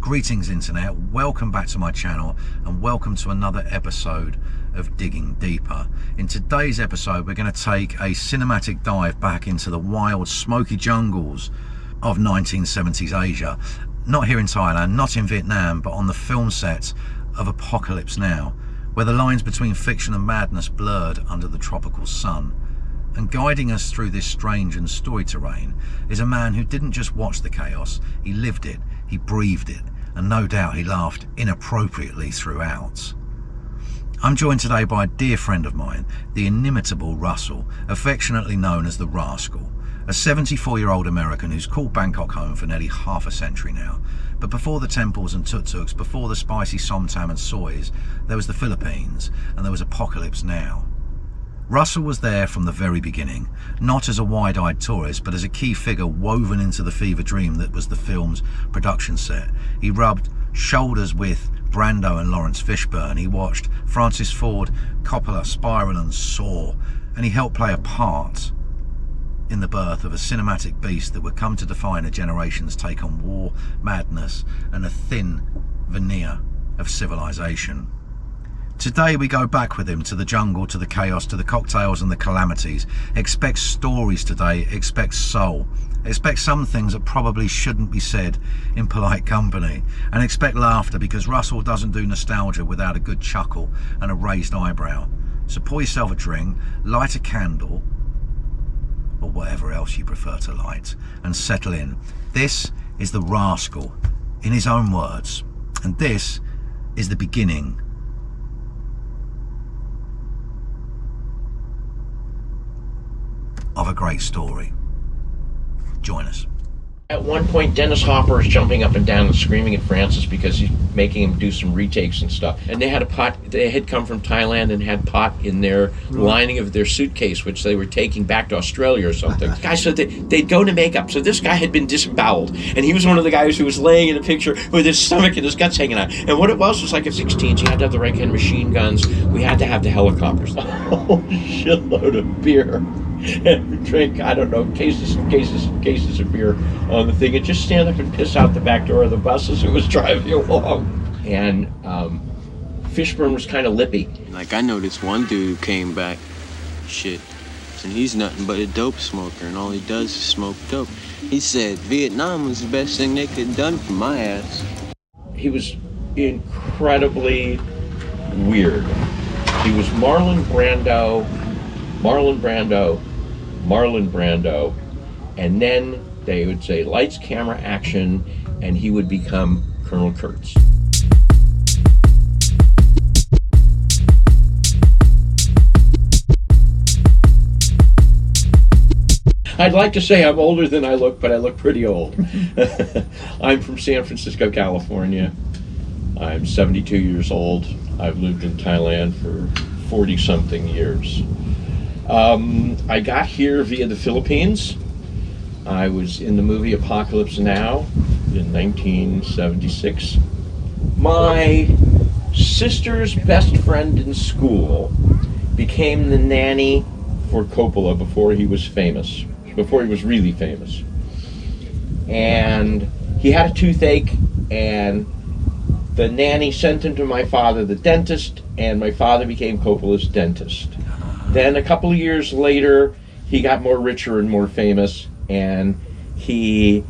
Greetings internet, welcome back to my channel and welcome to another episode of Digging Deeper. In today's episode we're going to take a cinematic dive back into the wild smoky jungles of 1970s Asia. Not here in Thailand, not in Vietnam, but on the film set of Apocalypse Now, where the lines between fiction and madness blurred under the tropical sun. And guiding us through this strange and storied terrain is a man who didn't just watch the chaos, he lived it, he breathed it, and no doubt he laughed inappropriately throughout. I'm joined today by a dear friend of mine, the inimitable Russell, affectionately known as the Rascal, a 74-year-old American who's called Bangkok home for nearly half a century now. But before the temples and tuk-tuks, before the spicy somtam and soys, there was the Philippines, and there was Apocalypse Now. Russell was there from the very beginning, not as a wide-eyed tourist, but as a key figure woven into the fever dream that was the film's production set. He rubbed shoulders with Brando and Lawrence Fishburne. He watched Francis Ford Coppola spiral and soar, and he helped play a part in the birth of a cinematic beast that would come to define a generation's take on war, madness, and a thin veneer of civilization. Today we go back with him to the jungle, to the chaos, to the cocktails and the calamities. Expect stories today, expect soul. Expect some things that probably shouldn't be said in polite company. And expect laughter, because Russell doesn't do nostalgia without a good chuckle and a raised eyebrow. So pour yourself a drink, light a candle, or whatever else you prefer to light, and settle in. This is the Rascal, in his own words. And this is the beginning of a great story. Join us. At one point, Dennis Hopper is jumping up and down and screaming at Francis because he's making him do some retakes and stuff. And they had a pot, they had come from Thailand and had pot in their lining of their suitcase, which they were taking back to Australia or something. Guys said they'd go to makeup. So this guy had been disemboweled. And he was one of the guys who was laying in a picture with his stomach and his guts hanging out. And what it was like a 16s. You had to have the right kind of machine guns. We had to have the helicopters. A whole shitload of beer. And we drink, I don't know, cases of beer on the thing, and just stand up and piss out the back door of the bus as it was driving along. And Fishburne was kind of lippy. Like, I know this one dude who came back, shit, and he's nothing but a dope smoker, and all he does is smoke dope. He said Vietnam was the best thing they could have done for my ass. He was incredibly weird. He was Marlon Brando, and then they would say lights, camera, action, and he would become Colonel Kurtz. I'd like to say I'm older than I look, but I look pretty old. I'm from San Francisco, California. I'm 72 years old. I've lived in Thailand for 40-something years. I got here via the Philippines. I was in the movie Apocalypse Now in 1976. My sister's best friend in school became the nanny for Coppola before he was famous, before he was really famous. And he had a toothache, and the nanny sent him to my father, the dentist, and my father became Coppola's dentist. Then a couple of years later, he got more richer and more famous, and he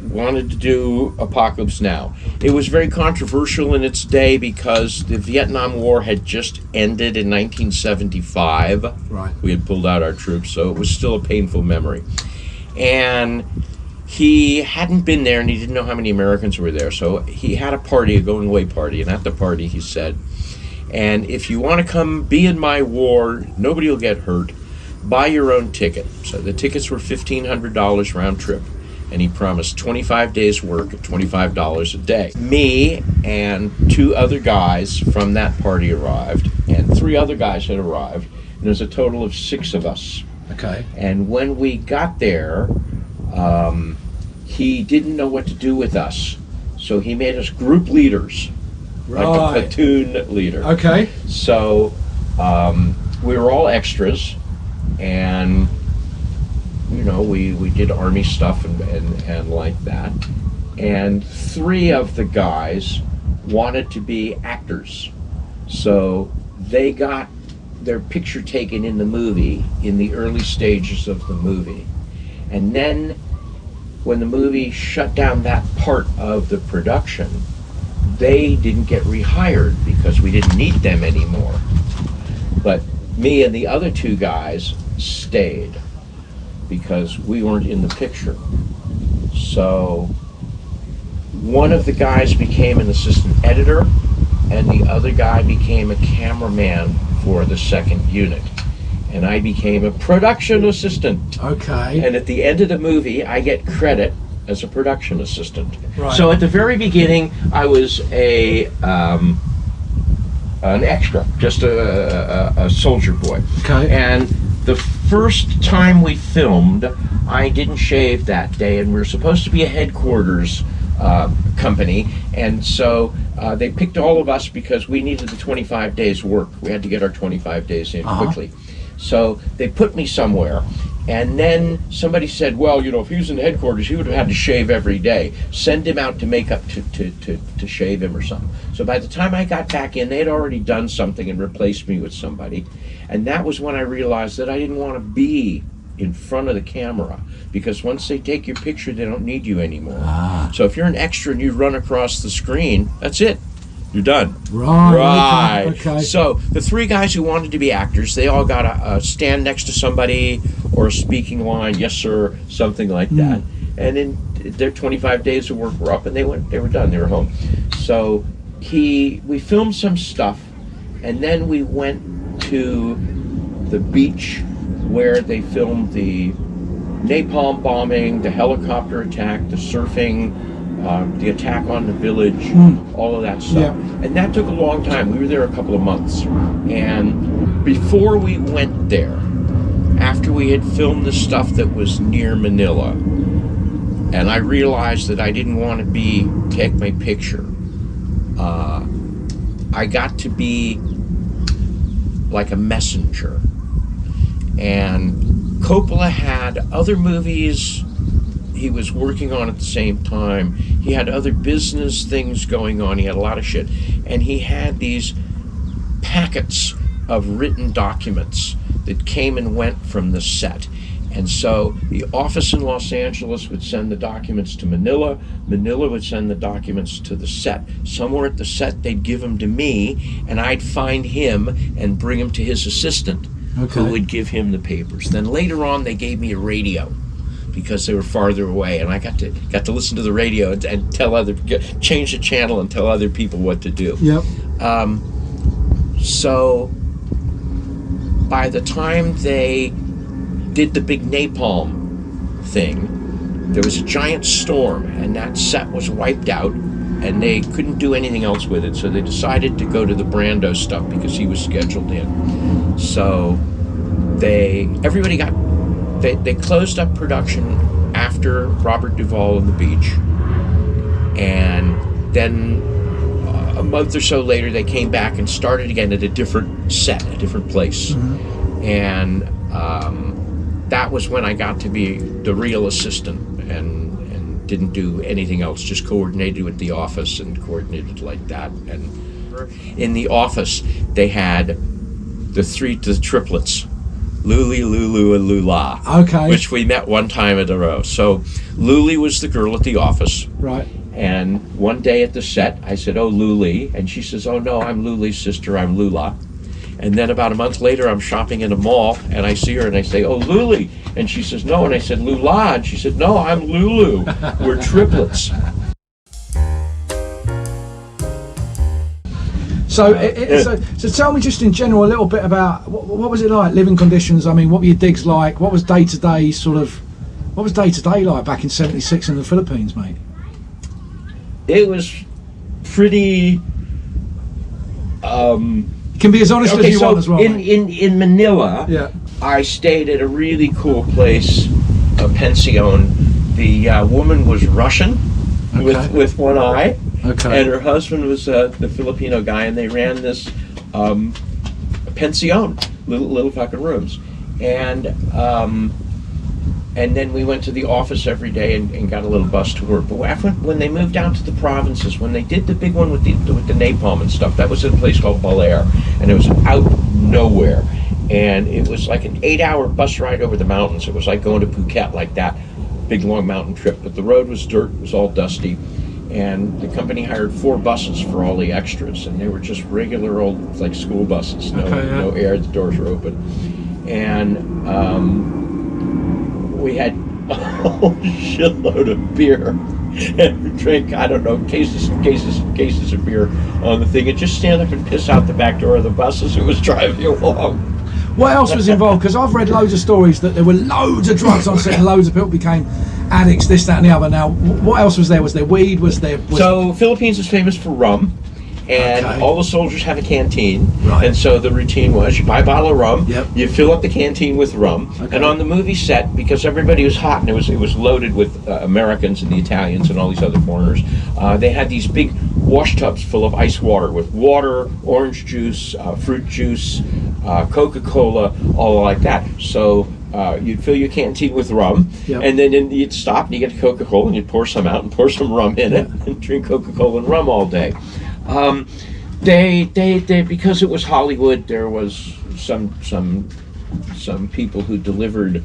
wanted to do Apocalypse Now. It was very controversial in its day because the Vietnam War had just ended in 1975. Right. We had pulled out our troops, so it was still a painful memory. And he hadn't been there, and he didn't know how many Americans were there, so he had a party, a going-away party, and at the party he said, "And if you want to come be in my war, nobody will get hurt. Buy your own ticket." So the tickets were $1,500 round trip. And he promised 25 days work at $25 a day. Me and two other guys from that party arrived, and three other guys had arrived. And there was a total of 6 of us. Okay. And when we got there, he didn't know what to do with us. So he made us group leaders. Right. Like a platoon leader. Okay. So we were all extras, and you know, we did army stuff and like that. and 3 of the guys wanted to be actors. So they got their picture taken in the movie in the early stages of the movie. And then when the movie shut down that part of the production, they didn't get rehired because we didn't need them anymore. But me and the other 2 guys stayed because we weren't in the picture. So one of the guys became an assistant editor and the other guy became a cameraman for the second unit. And I became a production assistant. Okay. And at the end of the movie, I get credit as a production assistant. Right. So at the very beginning, I was an extra, just a soldier boy. Okay. And the first time we filmed, I didn't shave that day, and we were supposed to be a headquarters company, and so they picked all of us because we needed the 25 days work. We had to get our 25 days in quickly. So they put me somewhere, and then somebody said, well, you know, if he was in headquarters, he would have had to shave every day. Send him out to makeup to shave him or something. So by the time I got back in, they had already done something and replaced me with somebody. And that was when I realized that I didn't want to be in front of the camera, because once they take your picture, they don't need you anymore. So if you're an extra and you run across the screen, that's it. You're done. Right. Okay. So the 3 guys who wanted to be actors, they all got a stand next to somebody or a speaking line, yes sir, something like that. And then their 25 days of work were up, and they were done. They were home. So we filmed some stuff, and then we went to the beach where they filmed the napalm bombing, the helicopter attack, the surfing, the attack on the village, all of that stuff. Yeah. And that took a long time. We were there a couple of months. And before we went there, after we had filmed the stuff that was near Manila, and I realized that I didn't want to take my picture, I got to be like a messenger. And Coppola had other movies he was working on at the same time. He had other business things going on. He had a lot of shit. And he had these packets of written documents that came and went from the set. And so the office in Los Angeles would send the documents to Manila. Manila would send the documents to the set. Somewhere at the set, they'd give them to me, and I'd find him and bring him to his assistant, who would give him the papers. Then later on, they gave me a radio because they were farther away, and I got to listen to the radio and change the channel and tell other people what to do. Yep. So by the time they did the big napalm thing, there was a giant storm, and that set was wiped out, and they couldn't do anything else with it, so they decided to go to the Brando stuff because he was scheduled in. So they closed up production after Robert Duvall and the Beach, and then a month or so later they came back and started again at a different set, a different place. And that was when I got to be the real assistant and didn't do anything else, just coordinated with the office and coordinated like that. And in the office, they had the triplets, Luli, Lulu, and Lula. Okay. Which we met one time in a row. So Luli was the girl at the office. Right. And one day at the set, I said, "Oh, Luli," and she says, "Oh no, I'm Luli's sister, I'm Lula." And then about a month later, I'm shopping in a mall, and I see her, and I say, "Oh, Luli," and she says, "No," and I said, "Lula," and she said, "No, I'm Lulu. We're triplets." So, so tell me just in general a little bit about what was it like, living conditions? I mean, what were your digs like? What was day to day like back in '76 in the Philippines, mate? It was pretty. You can be as honest as you want as well. In Manila, yeah. I stayed at a really cool place, a pension. The woman was Russian, with one eye, and her husband was the Filipino guy, and they ran this pension, little fucking rooms, and And then we went to the office every day and got a little bus tour. But after, when they moved out to the provinces, when they did the big one with the napalm and stuff, that was in a place called Belair, and it was out nowhere. And it was like an 8-hour bus ride over the mountains. It was like going to Phuket, like that big long mountain trip. But the road was dirt, it was all dusty. And the company hired 4 buses for all the extras, and they were just regular old like school buses. No air, the doors were open. And we had a whole shitload of beer, and we drank, I don't know, cases of beer on the thing, and just stand up and piss out the back door of the bus as it was driving along. What else was involved? Because I've read loads of stories that there were loads of drugs on set and loads of people became addicts, this, that and the other. Now, what else was there? Was there weed? So, Philippines is famous for rum, and all the soldiers have a canteen. Right. And so the routine was you buy a bottle of rum, yep, you fill up the canteen with rum, and on the movie set, because everybody was hot and it was loaded with Americans and the Italians and all these other foreigners, they had these big wash tubs full of ice water with water, orange juice, fruit juice, Coca-Cola, all like that. So you'd fill your canteen with rum, yep, and then you'd stop and you get Coca-Cola and you'd pour some out and pour some rum in it and drink Coca-Cola and rum all day. They because it was Hollywood, there was some people who delivered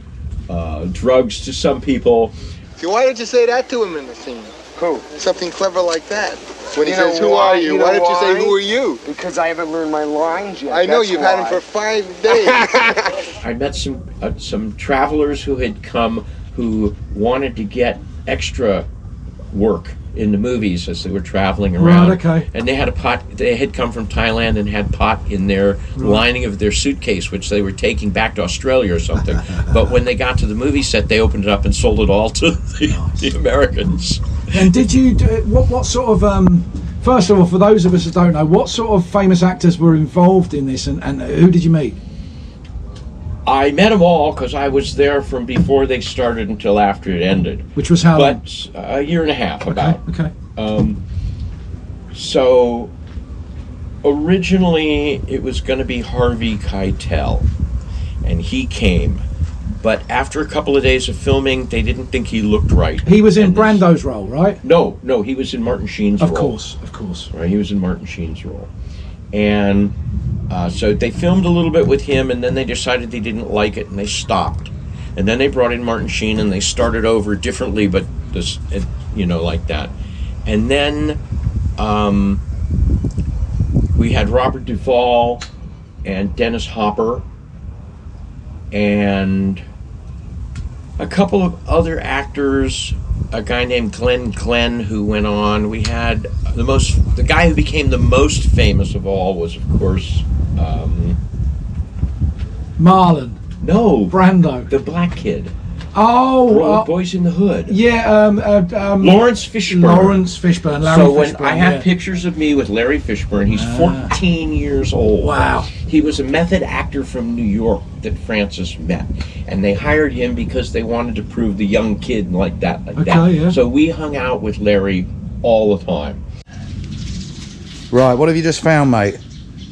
drugs to some people. See, why didn't you say that to him in the scene? Who? Something clever like that. When he You know says, "Who why? are you?" You know Why didn't you say, why? "Who are you?" Because I haven't learned my lines yet. I know that's you've had him why. for 5 days. I met some travelers who had come who wanted to get extra work in the movies as they were traveling around. Right, okay. And they had a pot. They had come from Thailand and had pot in their lining of their suitcase, which they were taking back to Australia or something. But when they got to the movie set, they opened it up and sold it all to the Americans. And did you do what sort of first of all, for those of us that don't know, what sort of famous actors were involved in this, and who did you meet? I met them all because I was there from before they started until after it ended. Which was how long? But a year and a half about. Okay. So originally it was going to be Harvey Keitel, and he came. But after a couple of days of filming, they didn't think he looked right. He was in Brando's role, right? No, he was in Martin Sheen's role. Of course. Right, he was in Martin Sheen's role. And so they filmed a little bit with him, and then they decided they didn't like it, and they stopped. And then they brought in Martin Sheen, and they started over differently, but this, like that. And then we had Robert Duvall and Dennis Hopper and a couple of other actors, a guy named Glenn who went on. We had the guy who became the most famous of all was, of course, Marlon. No, Brando. the black kid. Oh, Boys in the Hood. Yeah, Lawrence Fishburne. Larry so when Fishburne, I have pictures of me with Larry Fishburne, he's 14 years old. Wow. He was a method actor from New York that Francis met, and they hired him because they wanted to prove the young kid like that. Yeah. So we hung out with Larry all the time. Right, what have you just found, mate?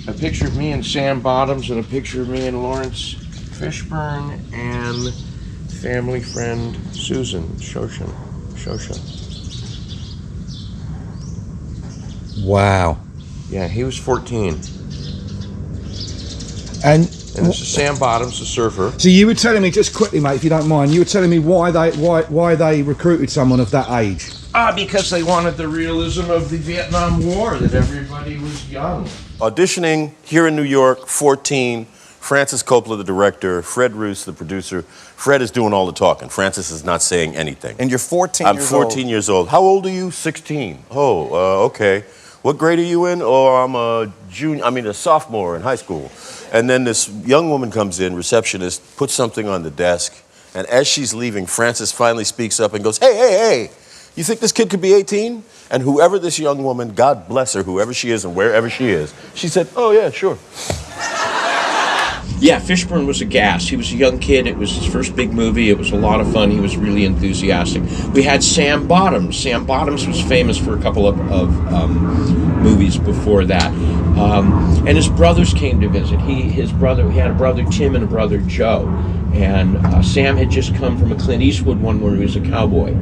A picture of me and Sam Bottoms, and a picture of me and Lawrence Fishburne, and family friend Susan Shosha. Wow. Yeah, he was 14. And this is Sam Bottoms, the surfer. so you were telling me, just quickly, mate, if you don't mind, you were telling me why they recruited someone of that age. Because they wanted the realism of the Vietnam War, that everybody was young. Auditioning here in New York, 14. Francis Coppola, the director, Fred Roos, the producer. Fred is doing all the talking. Francis is not saying anything. And you're 14 I'm years old. 14 years old. How old are you? 16. Oh, okay. What grade are you in? Oh, I'm a sophomore in high school. And then this young woman comes in, receptionist, puts something on the desk, and as she's leaving, Francis finally speaks up and goes, hey, you think this kid could be 18? And whoever this young woman, God bless her, whoever she is and wherever she is, she said, oh yeah, sure. Yeah, Fishburne was a gas. He was a young kid. It was his first big movie. It was a lot of fun. He was really enthusiastic. We had Sam Bottoms. Sam Bottoms was famous for a couple of movies before that. And his brothers came to visit. He had a brother Tim and a brother Joe. And Sam had just come from a Clint Eastwood one where he was a cowboy.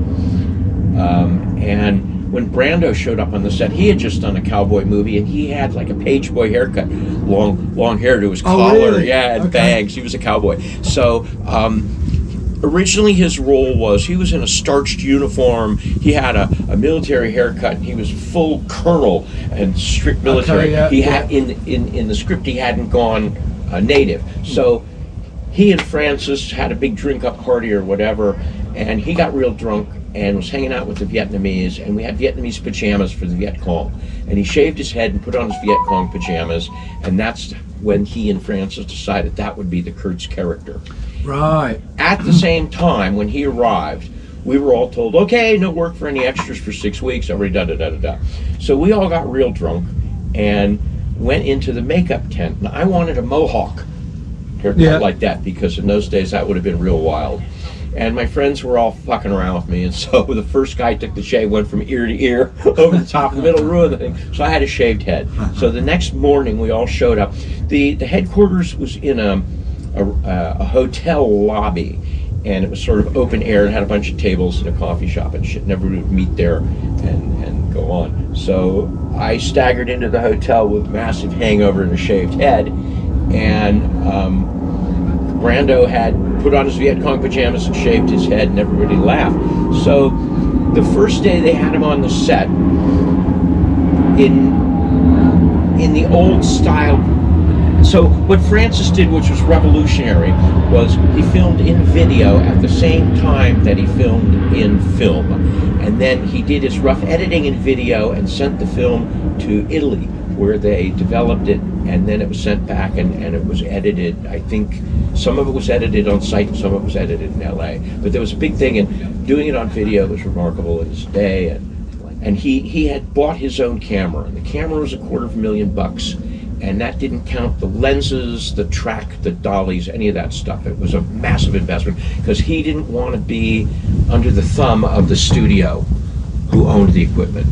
And when Brando showed up on the set, he had just done a cowboy movie, and he had like a page boy haircut, long hair to his collar, really? and bangs. He was a cowboy. So originally his role was he was in a starched uniform. He had a military haircut. And he was full colonel and strict military. He had in the script he hadn't gone native. So he and Francis had a big drink-up party or whatever, and he got real drunk and was hanging out with the Vietnamese, and we had Vietnamese pajamas for the Viet Cong. And he shaved his head and put on his Viet Cong pajamas, and that's when he and Francis decided that would be the Kurtz character. Right. At the same time, when he arrived, we were all told, okay, no work for any extras for 6 weeks, already da-da-da-da-da. So we all got real drunk and went into the makeup tent. Now, I wanted a mohawk haircut like that, because in those days that would have been real wild. And my friends were all fucking around with me, and so the first guy took the shave, went from ear to ear, over the top of the middle, ruined the thing. So I had a shaved head. So the next morning we all showed up. The headquarters was in a hotel lobby, and it was sort of open air and had a bunch of tables and a coffee shop and shit, and everybody would meet there and go on. So I staggered into the hotel with massive hangover and a shaved head, and Brando had put on his Viet Cong pajamas and shaved his head, and everybody laughed. So the first day they had him on the set, in the old style. So what Francis did, which was revolutionary, was he filmed in video at the same time that he filmed in film. And then he did his rough editing in video and sent the film to Italy, where they developed it, and then it was sent back and it was edited. I think some of it was edited on site and some of it was edited in LA. But there was a big thing, and doing it on video was remarkable in his day. And he had bought his own camera, and the camera was $250,000. And that didn't count the lenses, the track, the dollies, any of that stuff. It was a massive investment, because he didn't want to be under the thumb of the studio who owned the equipment.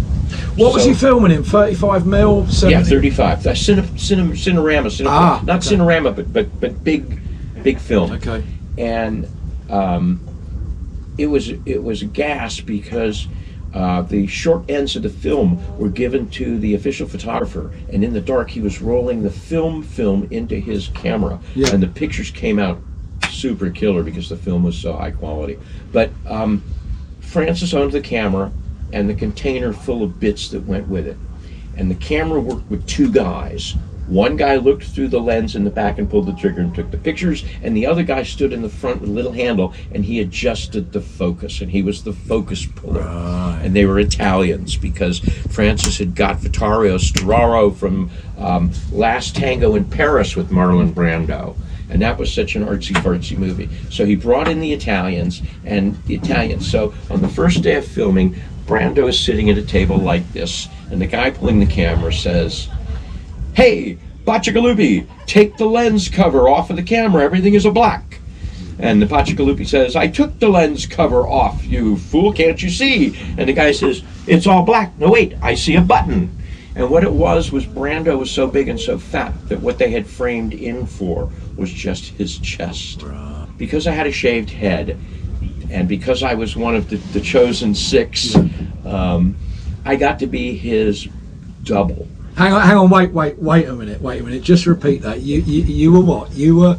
What was he filming in? 35mm? 70? Yeah, 35. Cinerama. Not Cinerama, but big film. Okay. And it was a gas, because the short ends of the film were given to the official photographer, and in the dark he was rolling the film into his camera, and the pictures came out super killer because the film was so high quality. But Francis owned the camera and the container full of bits that went with it, and the camera worked with two guys. One guy looked through the lens in the back and pulled the trigger and took the pictures, and the other guy stood in the front with a little handle, and he adjusted the focus, and he was the focus puller. Right. And they were Italians, because Francis had got Vittorio Storaro from Last Tango in Paris with Marlon Brando, and that was such an artsy-fartsy movie. So he brought in the Italians. So on the first day of filming, Brando is sitting at a table like this, and the guy pulling the camera says, "Hey, Bacigalupi, take the lens cover off of the camera. Everything is a black." And the Bacigalupi says, "I took the lens cover off, you fool, can't you see?" And the guy says, "It's all black. No, wait, I see a button." And what it was Brando was so big and so fat that what they had framed in for was just his chest. Because I had a shaved head, and because I was one of the chosen six, I got to be his double. Hang on, wait a minute. Just repeat that. You were what? You were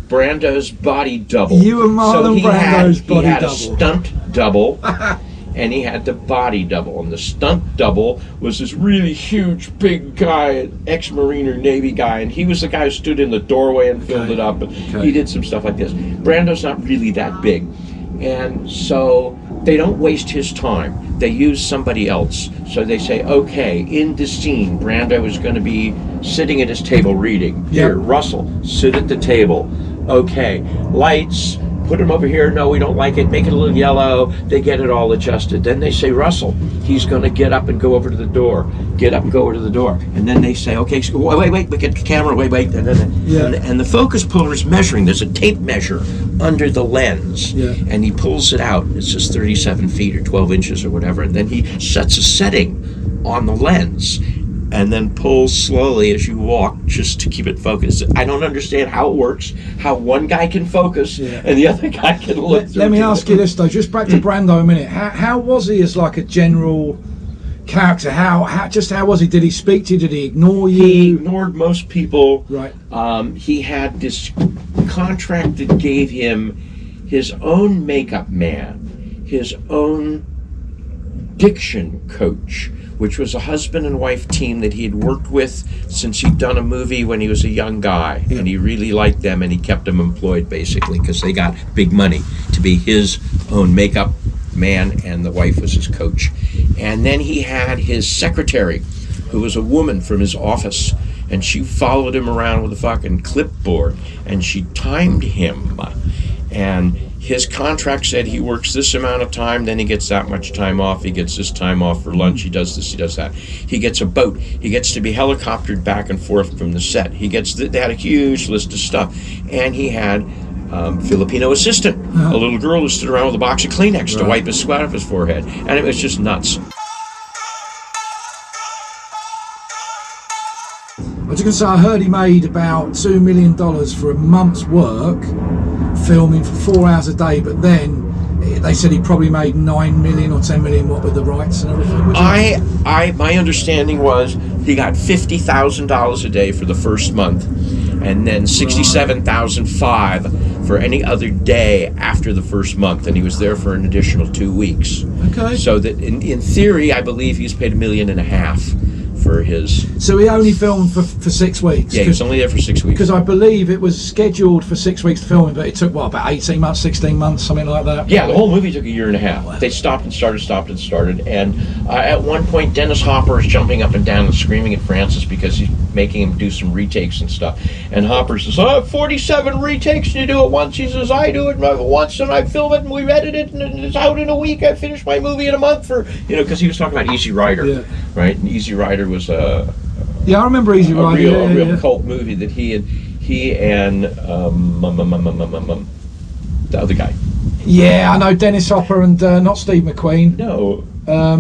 Brando's body double. You were Marlon Brando's body double. He had a stunt double, and he had the body double. And the stunt double was this really huge, big guy, ex-Marine or Navy guy, and he was the guy who stood in the doorway and filled it up. And he did some stuff like this. Brando's not really that big, and so they don't waste his time. They use somebody else. So they say, okay, in the scene, Brando is going to be sitting at his table reading. Here, Russell, sit at the table. Okay, lights, put him over here. No, we don't like it. Make it a little yellow. They get it all adjusted. Then they say, Russell, he's going to get up and go over to the door. Get up and go over to the door. And then they say, okay, so wait, we get the camera, wait. And the focus puller is measuring. There's a tape measure under the lens. Yeah. And he pulls it out. It's just 37 feet or 12 inches or whatever. And then he sets a setting on the lens and then pulls slowly as you walk just to keep it focused. I don't understand how it works, how one guy can focus and the other guy can look. Let me ask you this though, just back to Brando a minute. How was he as like a general character? How was he? Did he speak to you? Did he ignore you? He ignored most people. Right. He had this contract that gave him his own makeup man, his own diction coach, which was a husband and wife team that he had worked with since he'd done a movie when he was a young guy. And he really liked them, and he kept them employed basically because they got big money to be his own makeup man, and the wife was his coach. And then he had his secretary, who was a woman from his office, and she followed him around with a fucking clipboard, and she timed him. And his contract said he works this amount of time, then he gets that much time off, he gets this time off for lunch, he does this, he does that. He gets a boat, he gets to be helicoptered back and forth from the set. They had a huge list of stuff, and he had Filipino assistant, a little girl who stood around with a box of Kleenex to wipe his sweat off his forehead, and it was just nuts. I was going to say, I heard he made about $2 million for a month's work filming for 4 hours a day, but then they said he probably made 9 million or 10 million, what with the rights and everything. My understanding was he got $50,000 a day for the first month, and then $67,500 for any other day after the first month, and he was there for an additional 2 weeks. Okay. So that in theory, I believe he's paid $1.5 million for his. So he only filmed for 6 weeks. Yeah, he was only there for 6 weeks. Because I believe it was scheduled for 6 weeks to film, but it took about 18 months, 16 months, something like that. Yeah, the whole movie took 1.5 years. Wow. They stopped and started, and at one point Dennis Hopper is jumping up and down and screaming at Francis because he's making him do some retakes and stuff. And Hopper says, "I have 47 retakes, and you do it once." He says, "I do it once, and I film it, and we edit it, and it's out in a week. I finish my movie in a month." Because he was talking about Easy Rider, right? And Easy Rider was I remember Easy Rider. A real cult movie that he and the other guy. Yeah, I know Dennis Hopper and not Steve McQueen. No.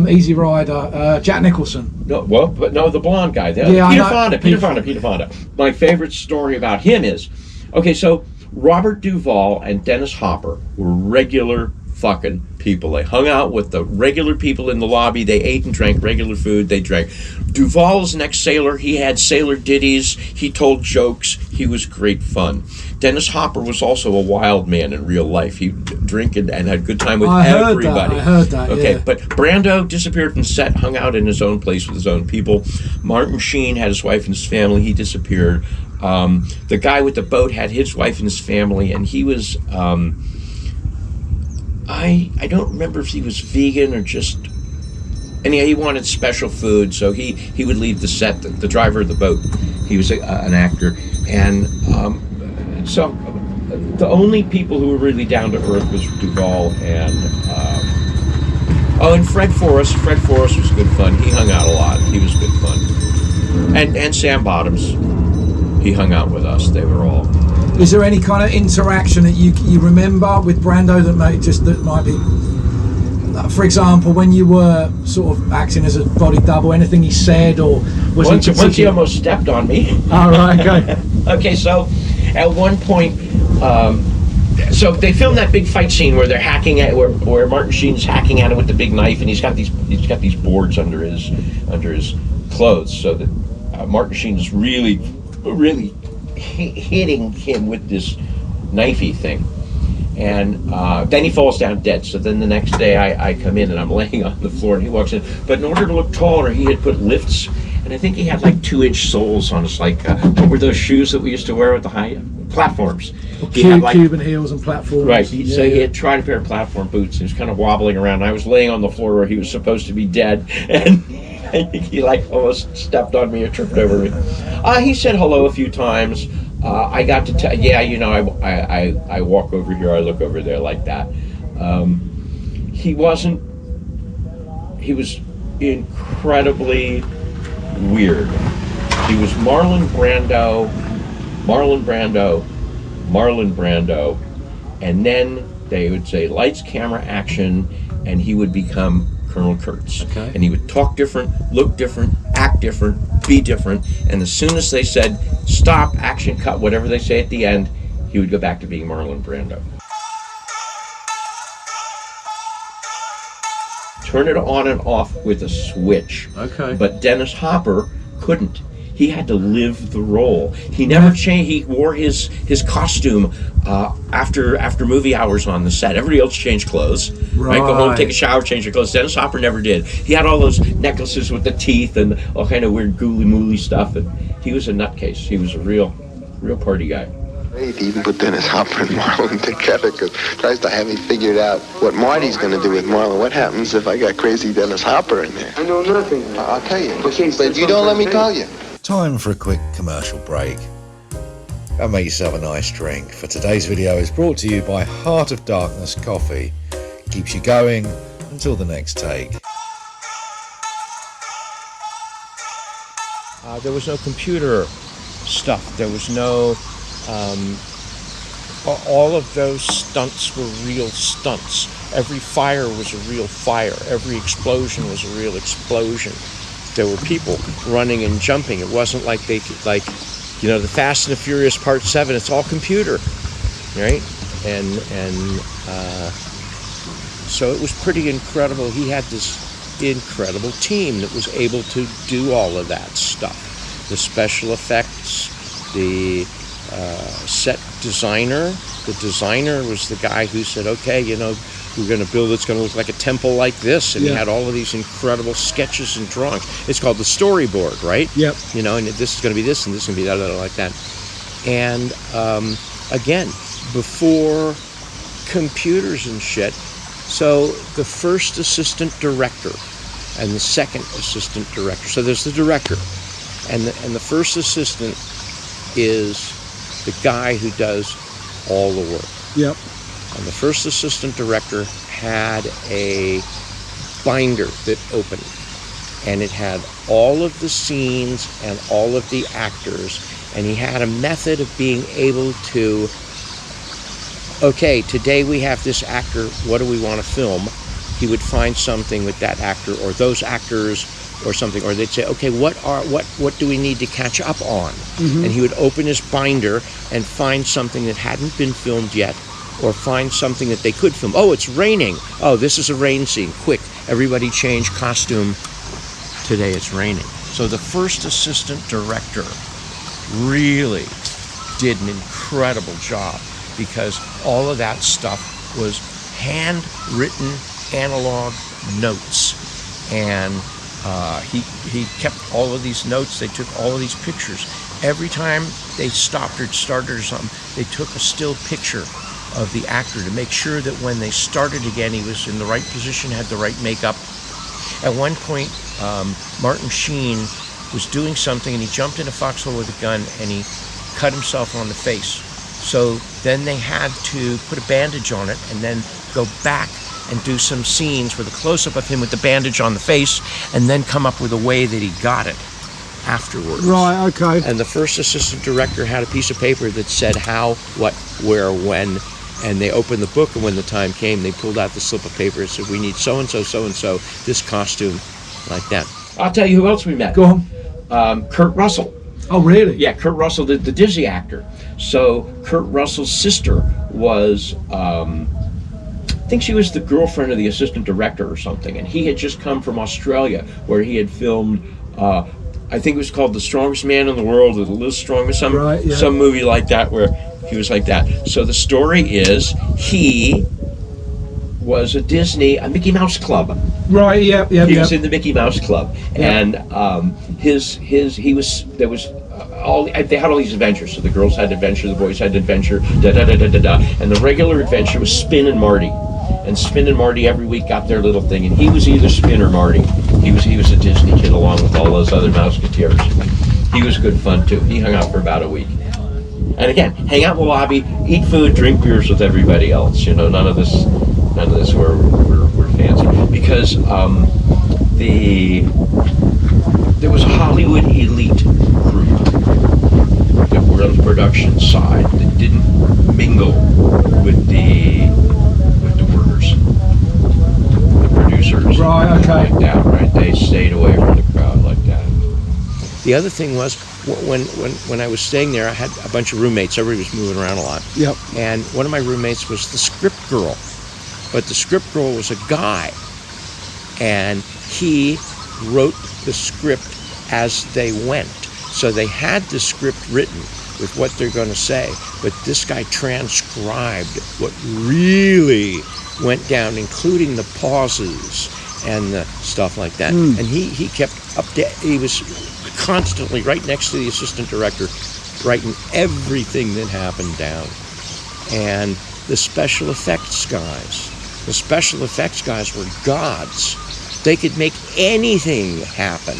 Easy Rider, Jack Nicholson. No, the blonde guy. Peter Fonda. My favorite story about him is, so Robert Duvall and Dennis Hopper were regular fucking people. They hung out with the regular people in the lobby. They ate and drank regular food. They drank. Duvall's an ex-sailor. He had sailor ditties. He told jokes. He was great fun. Dennis Hopper was also a wild man in real life. He'd drink and had a good time with everybody. I heard that. Okay, yeah. But Brando disappeared from set, hung out in his own place with his own people. Martin Sheen had his wife and his family. He disappeared. The guy with the boat had his wife and his family, and he was... I don't remember if he was vegan or just... Anyhow, he wanted special food, so he would leave the set, the driver of the boat. He was an actor. And so the only people who were really down to earth was Duvall and... and Fred Forrest. Fred Forrest was good fun. He hung out a lot. He was good fun. And Sam Bottoms. He hung out with us. They were all... Is there any kind of interaction that you remember with Brando that might be, for example, when you were sort of acting as a body double, anything he said, or was once he almost stepped on me. Oh, right, okay. Okay, so at one point, so they filmed that big fight scene where they're hacking at where Martin Sheen's hacking at him with the big knife, and he's got these boards under his clothes, so that Martin Sheen's really hitting him with this knifey thing, and then he falls down dead. So then the next day I come in and I'm laying on the floor and he walks in, but in order to look taller he had put lifts, and I think he had like 2-inch soles on us, like what were those shoes that we used to wear with the high platforms? He had like Cuban heels and platforms. Right, he had tried a pair of platform boots, and he was kind of wobbling around, and I was laying on the floor where he was supposed to be dead, and he like almost stepped on me or tripped over me. He said hello a few times. I got to tell, yeah, you know, I walk over here, I look over there like that. He was incredibly weird. He was Marlon Brando, and then they would say lights, camera, action, and he would become Colonel Kurtz. Okay. And he would talk different, look different, act different, be different, and as soon as they said stop, action, cut, whatever they say at the end, he would go back to being Marlon Brando. Turn it on and off with a switch. Okay. But Dennis Hopper couldn't. He had to live the role. He never changed. He wore his costume after movie hours on the set. Everybody else changed clothes. Right. Go home, take a shower, change your clothes. Dennis Hopper never did. He had all those necklaces with the teeth and all kind of weird gooly-mooly stuff. And he was a nutcase. He was a real party guy. Great, he even put Dennis Hopper and Marlon together because tries to have me figured out what Marty's going to do with Marlon. What happens if I got crazy Dennis Hopper in there? I know nothing. I'll tell you. But you don't let me tell you. Time for a quick commercial break. Go make yourself a nice drink, for today's video is brought to you by Heart of Darkness Coffee. Keeps you going until the next take. There was no computer stuff. There was no... all of those stunts were real stunts. Every fire was a real fire. Every explosion was a real explosion. There were people running and jumping. It wasn't like the Fast and the Furious Part 7. It's all computer, right? And so it was pretty incredible. He had this incredible team that was able to do all of that stuff. The special effects, the set designer. The designer was the guy who said, okay, you know, we're going to build, it's going to look like a temple like this. And he had all of these incredible sketches and drawings. It's called the storyboard, right? Yep. You know, and this is going to be this and this is going to be that, like that. And again, before computers and shit, so the first assistant director and the second assistant director. So there's the director, and the first assistant is the guy who does all the work. Yep. And the first assistant director had a binder that opened, and it had all of the scenes and all of the actors, and he had a method of being able to, okay, today we have this actor, what do we want to film? He would find something with that actor or those actors or something, or they'd say, okay, what do we need to catch up on? And he would open his binder and find something that hadn't been filmed yet, or find something that they could film. Oh, it's raining. Oh, this is a rain scene. Quick, everybody change costume. Today it's raining. So the first assistant director really did an incredible job, because all of that stuff was handwritten analog notes. And he kept all of these notes. They took all of these pictures. Every time they stopped or started or something, they took a still picture of the actor to make sure that when they started again, he was in the right position, had the right makeup. At one point, Martin Sheen was doing something and he jumped in a foxhole with a gun and he cut himself on the face. So then they had to put a bandage on it and then go back and do some scenes with a close-up of him with the bandage on the face, and then come up with a way that he got it afterwards. Right, okay. And the first assistant director had a piece of paper that said how, what, where, when, and they opened the book, and when the time came, they pulled out the slip of paper and said, we need so-and-so, so-and-so, this costume, like that. I'll tell you who else we met. Go on. Kurt Russell. Oh, really? Yeah, Kurt Russell, the Disney actor. So Kurt Russell's sister was, I think she was the girlfriend of the assistant director or something, and he had just come from Australia, where he had filmed, I think it was called The Strongest Man in the World, or The Little Strongest, some movie like that, where he was like that. So the story is, he was a Mickey Mouse Club. Right, yeah. He was in the Mickey Mouse Club, and they had all these adventures. So the girls had adventure, the boys had adventure, and the regular adventure was Spin and Marty. And Spin and Marty every week got their little thing, and he was either Spin or Marty. He was a Disney kid along with all those other Mouseketeers. He was good fun too. He hung out for about a week. And again, hang out in the lobby, eat food, drink beers with everybody else. You know, none of this we're fancy, because there was a Hollywood elite group that were on the production side that didn't mingle with the workers, the producers, Right, okay. like that. Right, they stayed away from the crowd like that. The other thing was, when I was staying there, I had a bunch of roommates. Everybody was moving around a lot. Yep. And one of my roommates was the script girl. But the script girl was a guy. And he wrote the script as they went. So they had the script written with what they're going to say. But this guy transcribed what really went down, including the pauses and the stuff like that. And he kept he was constantly right next to the assistant director, writing everything that happened down. And the special effects guys were gods. They could make anything happen.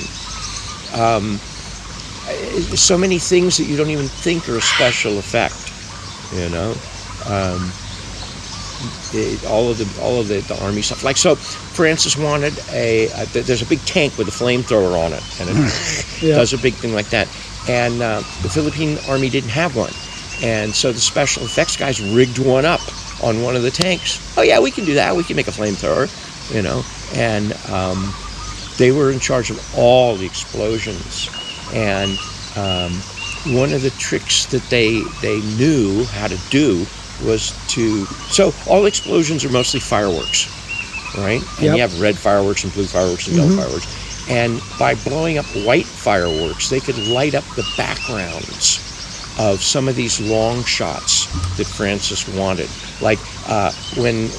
So many things that you don't even think are a special effect, you know. All of the army stuff. Like, so Francis wanted there's a big tank with a flamethrower on it, and it does a big thing like that. And the Philippine army didn't have one. And so the special effects guys rigged one up on one of the tanks. Oh yeah, we can do that. We can make a flamethrower, you know. And they were in charge of all the explosions. And one of the tricks that they knew how to do was so all explosions are mostly fireworks, right? And you have red fireworks and blue fireworks and yellow fireworks. And by blowing up white fireworks, they could light up the backgrounds of some of these long shots that Francis wanted. Like when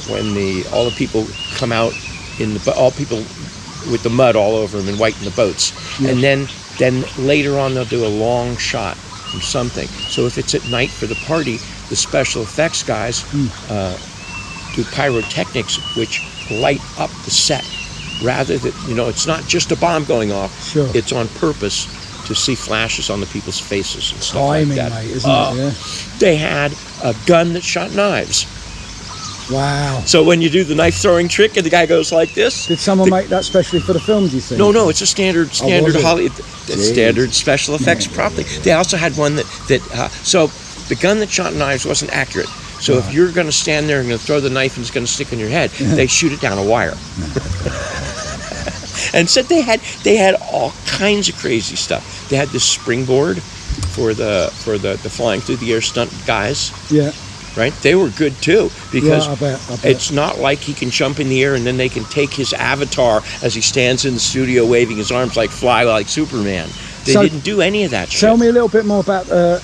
all the people come out all people with the mud all over them and white in the boats. And then later on they'll do a long shot from something. So if it's at night for the party, the special effects guys do pyrotechnics which light up the set, rather than, you know, it's not just a bomb going off. Sure. It's on purpose to see flashes on the people's faces and stuff like that. Mate, isn't it? Yeah. They had a gun that shot knives. Wow. So when you do the knife throwing trick and the guy goes like this. Did someone make that specially for the film, do you think? No, it's a standard Hollywood, standard special effects properly. They also had one so the gun that shot knives wasn't accurate. So if you're going to stand there and going to throw the knife and it's going to stick in your head, they shoot it down a wire. And so they had all kinds of crazy stuff. They had this springboard for the flying through the air stunt guys. Yeah. Right? They were good too, because I bet. It's not like he can jump in the air and then they can take his avatar as he stands in the studio waving his arms like fly like Superman. They didn't do any of that shit. Tell me a little bit more about the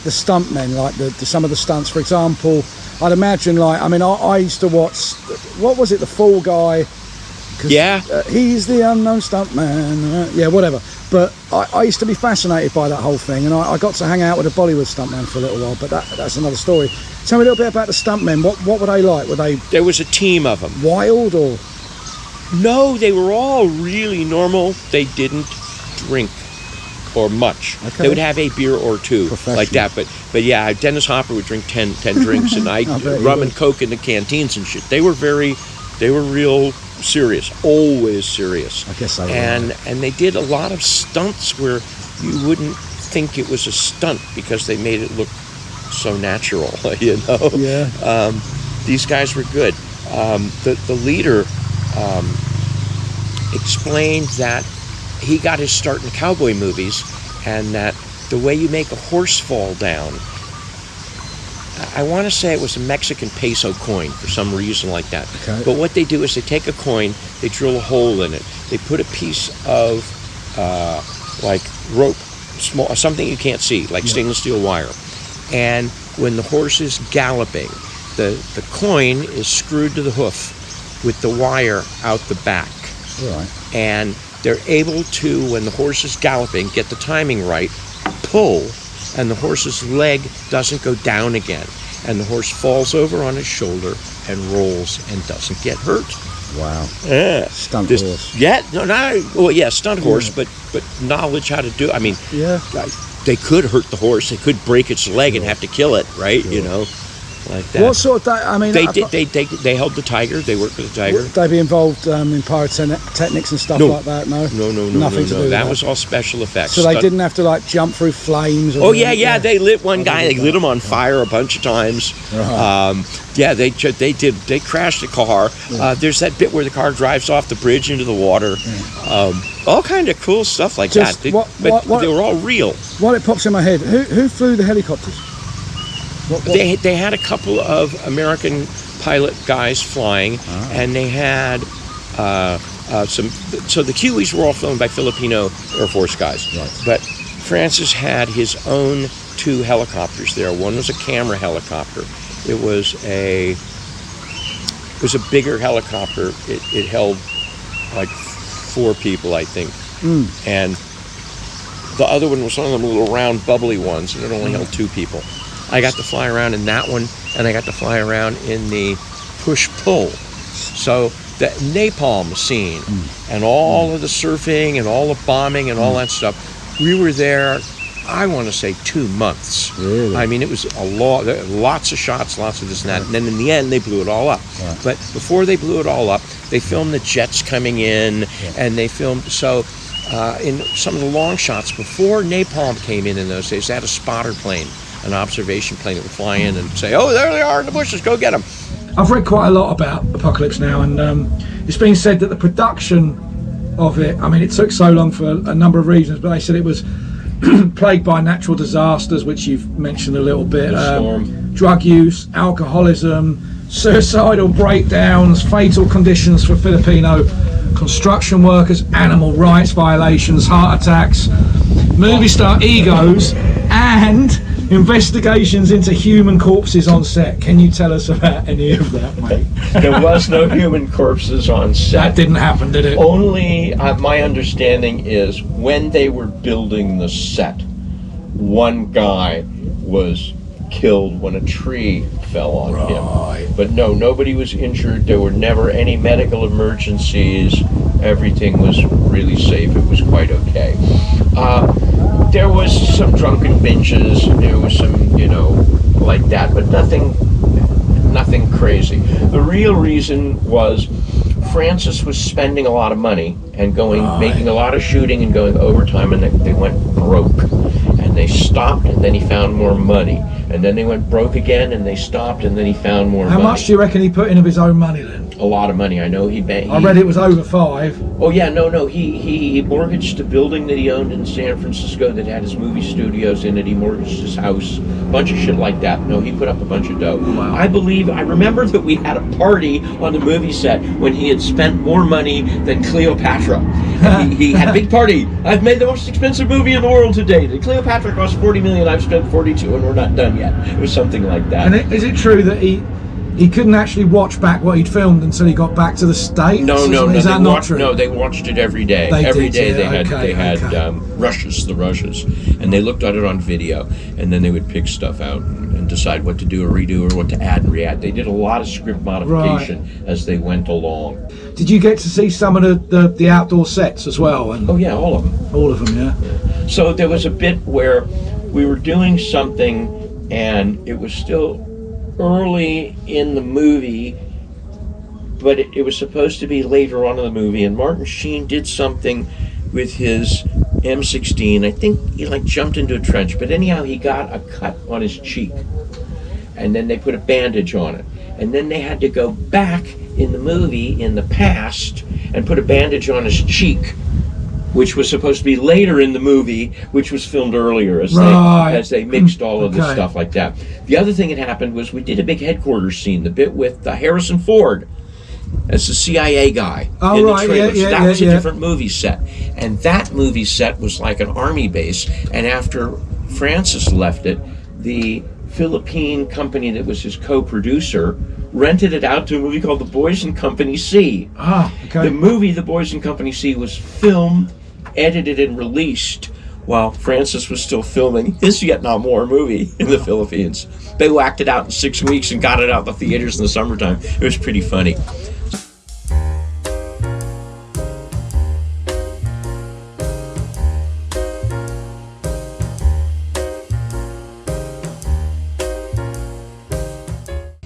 stuntmen, like some of the stunts. For example, I'd imagine, like, I mean, I used to watch, what was it, The Fall Guy? Yeah. He's the unknown stuntman. Yeah, whatever. But I used to be fascinated by that whole thing, and I got to hang out with a Bollywood stuntman for a little while, but that's another story. Tell me a little bit about the stuntmen. What were they like? Were they... There was a team of them. Wild, or...? No, they were all really normal. They didn't drink or much. Okay. They would have a beer or two like that. But yeah, Dennis Hopper would drink 10 drinks, and rum and Coke in the canteens and shit. They were real serious, always serious. I guess they were. And they did a lot of stunts where you wouldn't think it was a stunt because they made it look so natural, you know? Yeah. These guys were good. The leader explained that he got his start in cowboy movies, and that the way you make a horse fall down, I want to say it was a Mexican peso coin for some reason like that. Okay. But what they do is they take a coin, they drill a hole in it, they put a piece of like rope, small, something you can't see, like stainless steel wire. And when the horse is galloping, the coin is screwed to the hoof with the wire out the back. Right. And they're able to, when the horse is galloping, get the timing right, pull, and the horse's leg doesn't go down again. And the horse falls over on his shoulder and rolls and doesn't get hurt. Wow. Yeah. Stunt This- horse. Yeah, stunt horse, but knowledge how to do it. I mean, Yeah. they could hurt the horse. They could break its leg and have to kill it, right? You know, like that. What sort of, I mean, They did. They held the tiger. They worked with the tiger. would they be involved in pyrotechnics and stuff No. like that? No? Nothing No. to do with That was all special effects. So they Stunt- didn't have to like jump through flames? Or Oh anything? yeah. They lit one guy. They did lit that. him on fire a bunch of times. Right. They crashed a car. There's that bit where the car drives off the bridge into the water. All kind of cool stuff like Just that. what- They were all real. While it pops in my head, who flew the helicopters? What- They had a couple of American pilot guys flying, and they had some. So the Kiwis were all flown by Filipino Air Force guys, Right. but Francis had his own 2 helicopters there. One was a camera helicopter. It was a bigger helicopter. It held like 4 people, I think, and the other one was one of them little round bubbly ones, and it only held 2 people. I got to fly around in that one, and I got to fly around in the push-pull. So the napalm scene and all of the surfing and all the bombing and all that stuff, we were there, I want to say 2 months. Really? I mean, it was lots of shots, lots of this and that. And then in the end, they blew it all up. Right. But before they blew it all up, they filmed the jets coming in, and they filmed, so in some of the long shots, before napalm came in those days, they had a spotter plane, an observation plane that would fly in and say, oh, there they are in the bushes, go get them. I've read quite a lot about Apocalypse Now, and it's been said that the production of it, I mean, it took so long for a number of reasons, but they said it was plagued by natural disasters, which you've mentioned a little bit, The storm. drug use, alcoholism, suicidal breakdowns, fatal conditions for Filipino construction workers, animal rights violations, heart attacks, movie star egos, and investigations into human corpses on set. Can you tell us about any of that, mate? There was no human corpses on set. That didn't happen, did it? Only, my understanding is, when they were building the set, one guy was killed when a tree fell on him. But no, nobody was injured. There were never any medical emergencies. Everything was really safe. It was quite okay. There was some drunken binges. There was some, like that, but nothing crazy. The real reason was Francis was spending a lot of money and making a lot of shooting and going overtime, and they went broke. And they stopped, and then he found more money. And then they went broke again, and they stopped, and then he found more money. How much do you reckon he put in of his own money then? A lot of money. I know he I read it was over 5. Oh yeah, no. He mortgaged a building that he owned in San Francisco that had his movie studios in it. He mortgaged his house, a bunch of shit like that. No, he put up a bunch of dough. Wow. I remember that we had a party on the movie set when he had spent more money than Cleopatra. And he had a big party. I've made the most expensive movie in the world to date. And Cleopatra cost $40 million. I've spent 42, and we're not done yet. It was something like that. And is it true that he couldn't actually watch back what he'd filmed until he got back to the States? No. Is that not true? No, they watched it every day. They Every did, day yeah, they had okay. rushes, and they looked at it on video, and then they would pick stuff out and decide what to do or redo or what to add and re-add. They did a lot of script modification as they went along. Did you get to see some of the outdoor sets as well? And Oh yeah, all of them. all of them, yeah. So there was a bit where we were doing something, and it was still early in the movie, but it was supposed to be later on in the movie, and Martin Sheen did something with his M16. I think he jumped into a trench, but anyhow he got a cut on his cheek, and then they put a bandage on it, and then they had to go back in the movie in the past and put a bandage on his cheek, which was supposed to be later in the movie, which was filmed earlier as they mixed all of this stuff like that. The other thing that happened was we did a big headquarters scene, the bit with Harrison Ford as the CIA guy in the trailer. So that was a different movie set. And that movie set was like an army base. And after Francis left it, the Philippine company that was his co-producer rented it out to a movie called The Boys in Company C. The movie The Boys in Company C was filmed, edited, and released while Francis was still filming his Vietnam War movie in the Philippines. They whacked it out in 6 weeks and got it out the theaters in the summertime. It was pretty funny.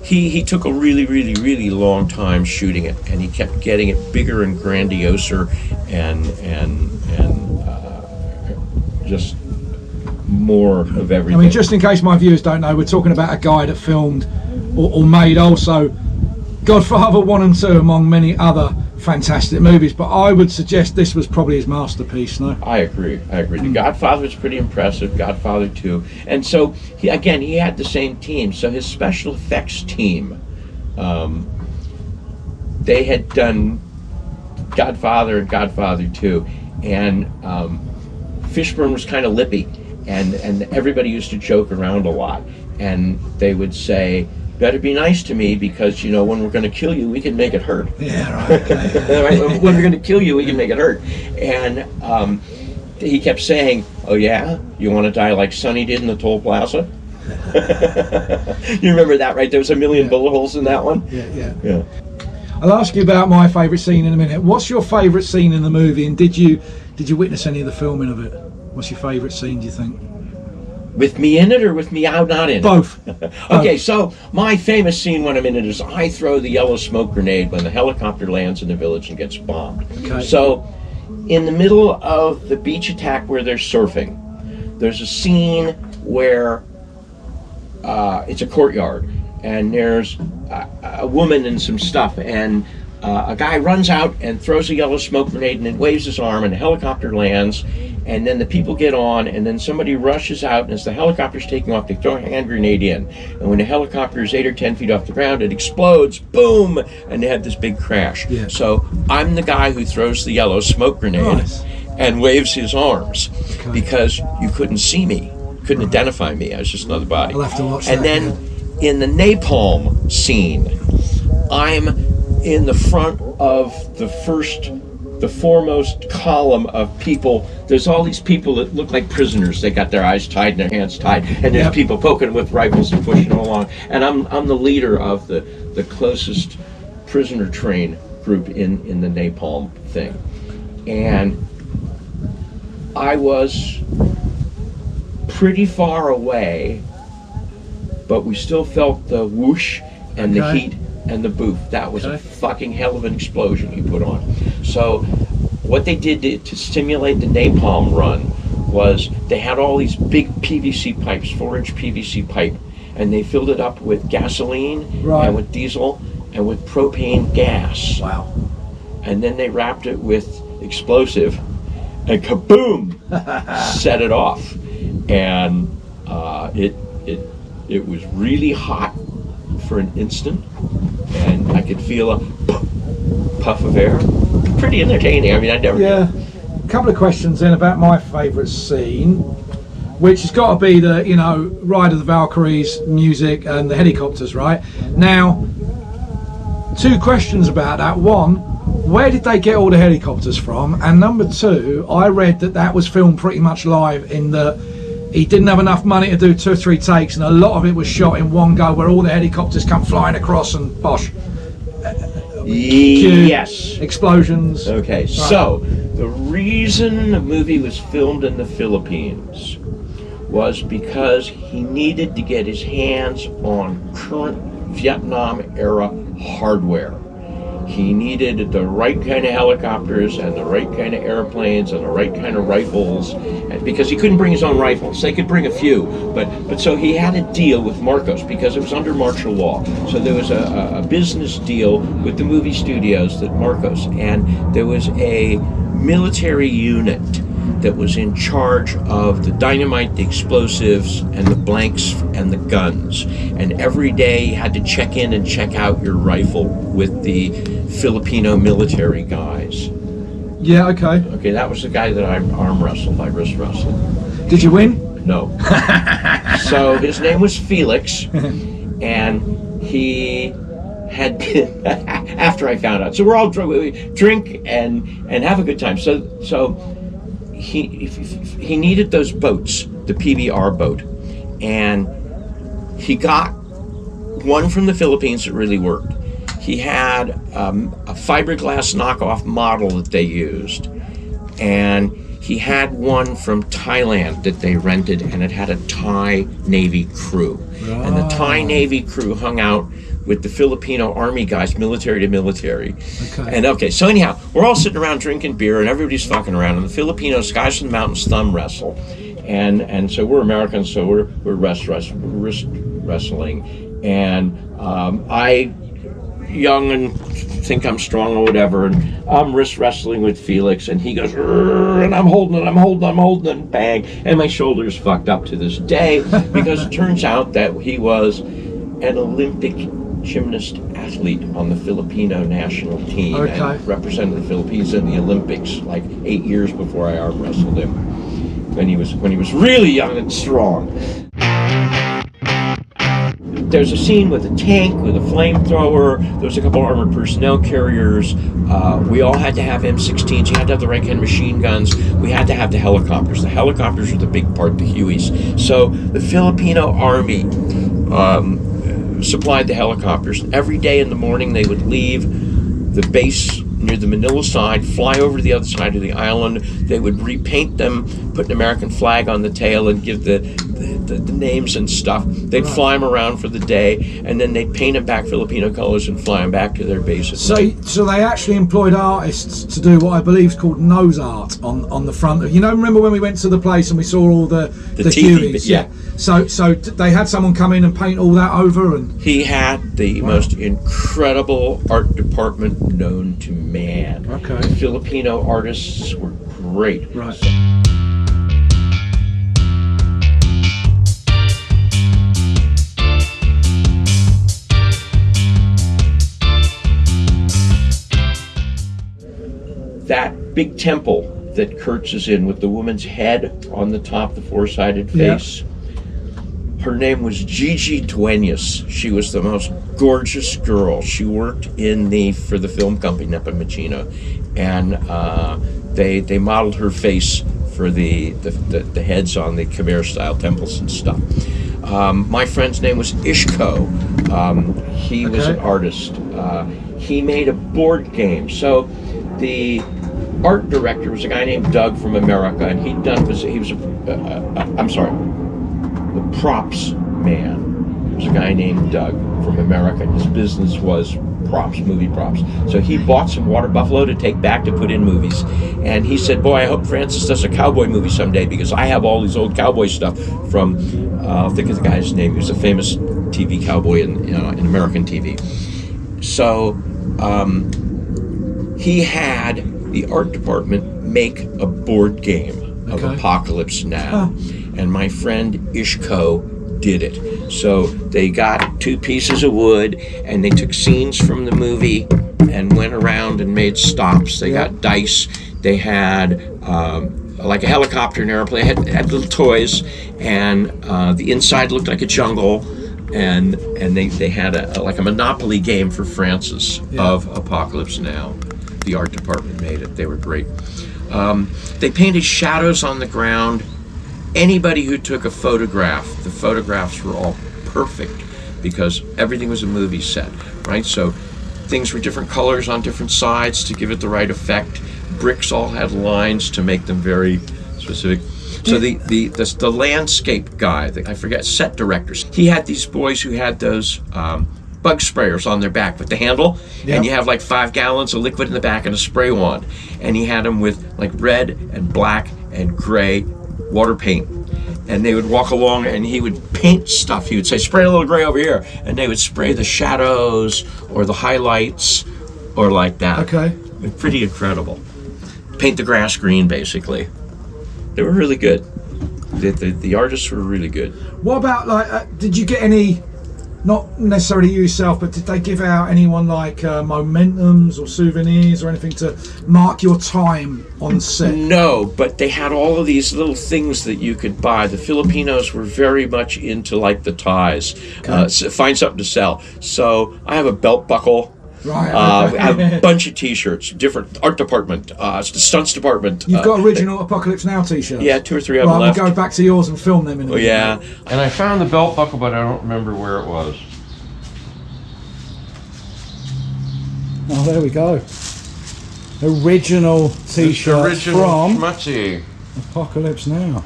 he took a really, really, really long time shooting it, and he kept getting it bigger and grandioser, and just more of everything. I mean, just in case my viewers don't know, we're talking about a guy that filmed or made also Godfather 1 and 2 among many other fantastic movies, but I would suggest this was probably his masterpiece. No, I agree. The Godfather's pretty impressive. Godfather 2, and so he had the same team. So his special effects team, they had done Godfather and Godfather 2, and Fishburne was kind of lippy, and everybody used to joke around a lot, and they would say, better be nice to me, because when we're going to kill you, we can make it hurt. Yeah, right. Okay. When we're going to kill you, we can make it hurt. And he kept saying, oh yeah, you want to die like Sonny did in the Toll Plaza? You remember that, right? There was a million bullet holes in that one. Yeah. I'll ask you about my favourite scene in a minute. What's your favourite scene in the movie, and did you witness any of the filming of it? What's your favourite scene, do you think? With me in it or with me out not in it? Both. Okay, so my famous scene when I'm in it is I throw the yellow smoke grenade when the helicopter lands in the village and gets bombed. Okay. So in the middle of the beach attack where they're surfing, there's a scene where it's a courtyard, and there's a woman and some stuff, and a guy runs out and throws a yellow smoke grenade and then waves his arm, and the helicopter lands, and then the people get on, and then somebody rushes out, and as the helicopter's taking off, they throw a hand grenade in, and when the helicopter is 8 or 10 feet off the ground, it explodes, boom, and they have this big crash. Yeah. So I'm the guy who throws the yellow smoke grenade. Nice. And waves his arms, Okay. because you couldn't see me, couldn't identify me. I was just another body. I'll have to watch and that, then in the napalm scene, I'm in the front of the foremost column of people. There's all these people that look like prisoners. They got their eyes tied and their hands tied, and there's Yep. people poking with rifles and pushing them along. And I'm the leader of the closest prisoner train group in the napalm thing. And I was pretty far away, but we still felt the whoosh and the Okay. heat and the boof. That was a Okay. fucking hell of an explosion he put on. So what they did to stimulate the napalm run was they had all these big PVC pipes, 4-inch PVC pipe, and they filled it up with gasoline Right. and with diesel and with propane gas. Wow. And then they wrapped it with explosive, and kaboom, set it off. And it was really hot for an instant, and I could feel a puff of air. Pretty entertaining. I mean, I never. Yeah. A couple of questions then about my favourite scene, which has got to be the Ride of the Valkyries music and the helicopters, right? Now, two questions about that. One, where did they get all the helicopters from? And number two, I read that was filmed pretty much live, in that he didn't have enough money to do 2 or 3 takes, and a lot of it was shot in one go, where all the helicopters come flying across and bosh. Yes. Explosions. Okay, so the reason the movie was filmed in the Philippines was because he needed to get his hands on current Vietnam era hardware. He needed the right kind of helicopters and the right kind of airplanes and the right kind of rifles, and because he couldn't bring his own rifles. They could bring a few, but so he had a deal with Marcos because it was under martial law. So there was a business deal with the movie studios that Marcos, and there was a military unit that was in charge of the dynamite, the explosives, and the blanks and the guns. And every day you had to check in and check out your rifle with the Filipino military guys. Yeah, okay. Okay, that was the guy that I arm wrestled, I wrist wrestled. Did you win? No. So his name was Felix, and he had been, after I found out. So we're all we drink and have a good time. So he needed those boats, the PBR boat, and he got one from the Philippines that really worked. He had a fiberglass knockoff model that they used, and he had one from Thailand that they rented, and it had a Thai Navy crew. And the Thai Navy crew hung out with the Filipino army guys, military to military. Okay. And so anyhow, we're all sitting around drinking beer and everybody's fucking around, and the Filipinos, guys from the mountains, thumb wrestle. And so we're Americans, so we're wrist wrestling. And I, young and think I'm strong or whatever, and I'm wrist wrestling with Felix, and he goes, and I'm holding it, and bang, and my shoulder's fucked up to this day, because it turns out that he was an Olympic gymnast athlete on the Filipino national team, and represented the Philippines in the Olympics like 8 years before I arm wrestled him, when he was really young and strong. There's a scene with a tank, with a flamethrower. There was a couple armored personnel carriers. We all had to have M16s. You had to have the right kind of machine guns. We had to have the helicopters. The helicopters were the big part, the Hueys. So the Filipino Army supplied the helicopters. Every day in the morning, they would leave the base near the Manila side, fly over to the other side of the island. They would repaint them, put an American flag on the tail, and give the names and stuff. They'd fly them around for the day, and then they'd paint them back Filipino colors and fly them back to their base at night. So they actually employed artists to do what I believe is called nose art on the front of, remember when we went to the place and we saw all the TV, Hueys? yeah. So they had someone come in and paint all that over, and he had the most incredible art department known to man. Okay. The Filipino artists were great. Right. That big temple that Kurtz is in with the woman's head on the top, the four-sided face. Yeah. Her name was Gigi Duenas. She was the most gorgeous girl. She worked for the film company Nepomukino, and they modeled her face for the heads on the Khmer-style temples and stuff. My friend's name was Ishko. He was an artist. He made a board game. So the art director was a guy named Doug from America, and the props man was a guy named Doug from America. His business was props, movie props. So he bought some water buffalo to take back to put in movies. And he said, boy, I hope Francis does a cowboy movie someday, because I have all these old cowboy stuff from, I'll think of the guy's name. He was a famous TV cowboy in American TV. So he had the art department make a board game of Apocalypse Now. And my friend Ishko did it. So they got 2 pieces of wood, and they took scenes from the movie and went around and made stops. They got dice. They had like a helicopter and airplane. Had little toys, and the inside looked like a jungle. And they had a Monopoly game for Francis of Apocalypse Now. The art department made it. They were great. They painted shadows on the ground. Anybody who took a photograph, the photographs were all perfect, because everything was a movie set, right? So things were different colors on different sides to give it the right effect. Bricks all had lines to make them very specific. So the landscape guy, I forget, set directors, he had these boys who had those bug sprayers on their back with the handle, and you have like 5 gallons of liquid in the back and a spray wand, and he had them with like red and black and gray water paint, and they would walk along and he would paint stuff. He would say, spray a little gray over here, and they would spray the shadows or the highlights or like that. Okay. Pretty incredible. Paint the grass green, basically. They were really good. The artists were really good. What about, like, did you get any, not necessarily you yourself, but did they give out anyone like mementos or souvenirs or anything to mark your time on set? No, but they had all of these little things that you could buy. The Filipinos were very much into like the ties. Find something to sell. So I have a belt buckle. Right. I have a bunch of T-shirts, different art department, stunts department. You've got original Apocalypse Now T-shirts. Yeah, 2 or 3 of them left. We'll go back to yours and film them in a minute. Yeah. And I found the belt buckle, but I don't remember where it was. Oh, there we go. Original T-shirt from schmutzy. Apocalypse Now.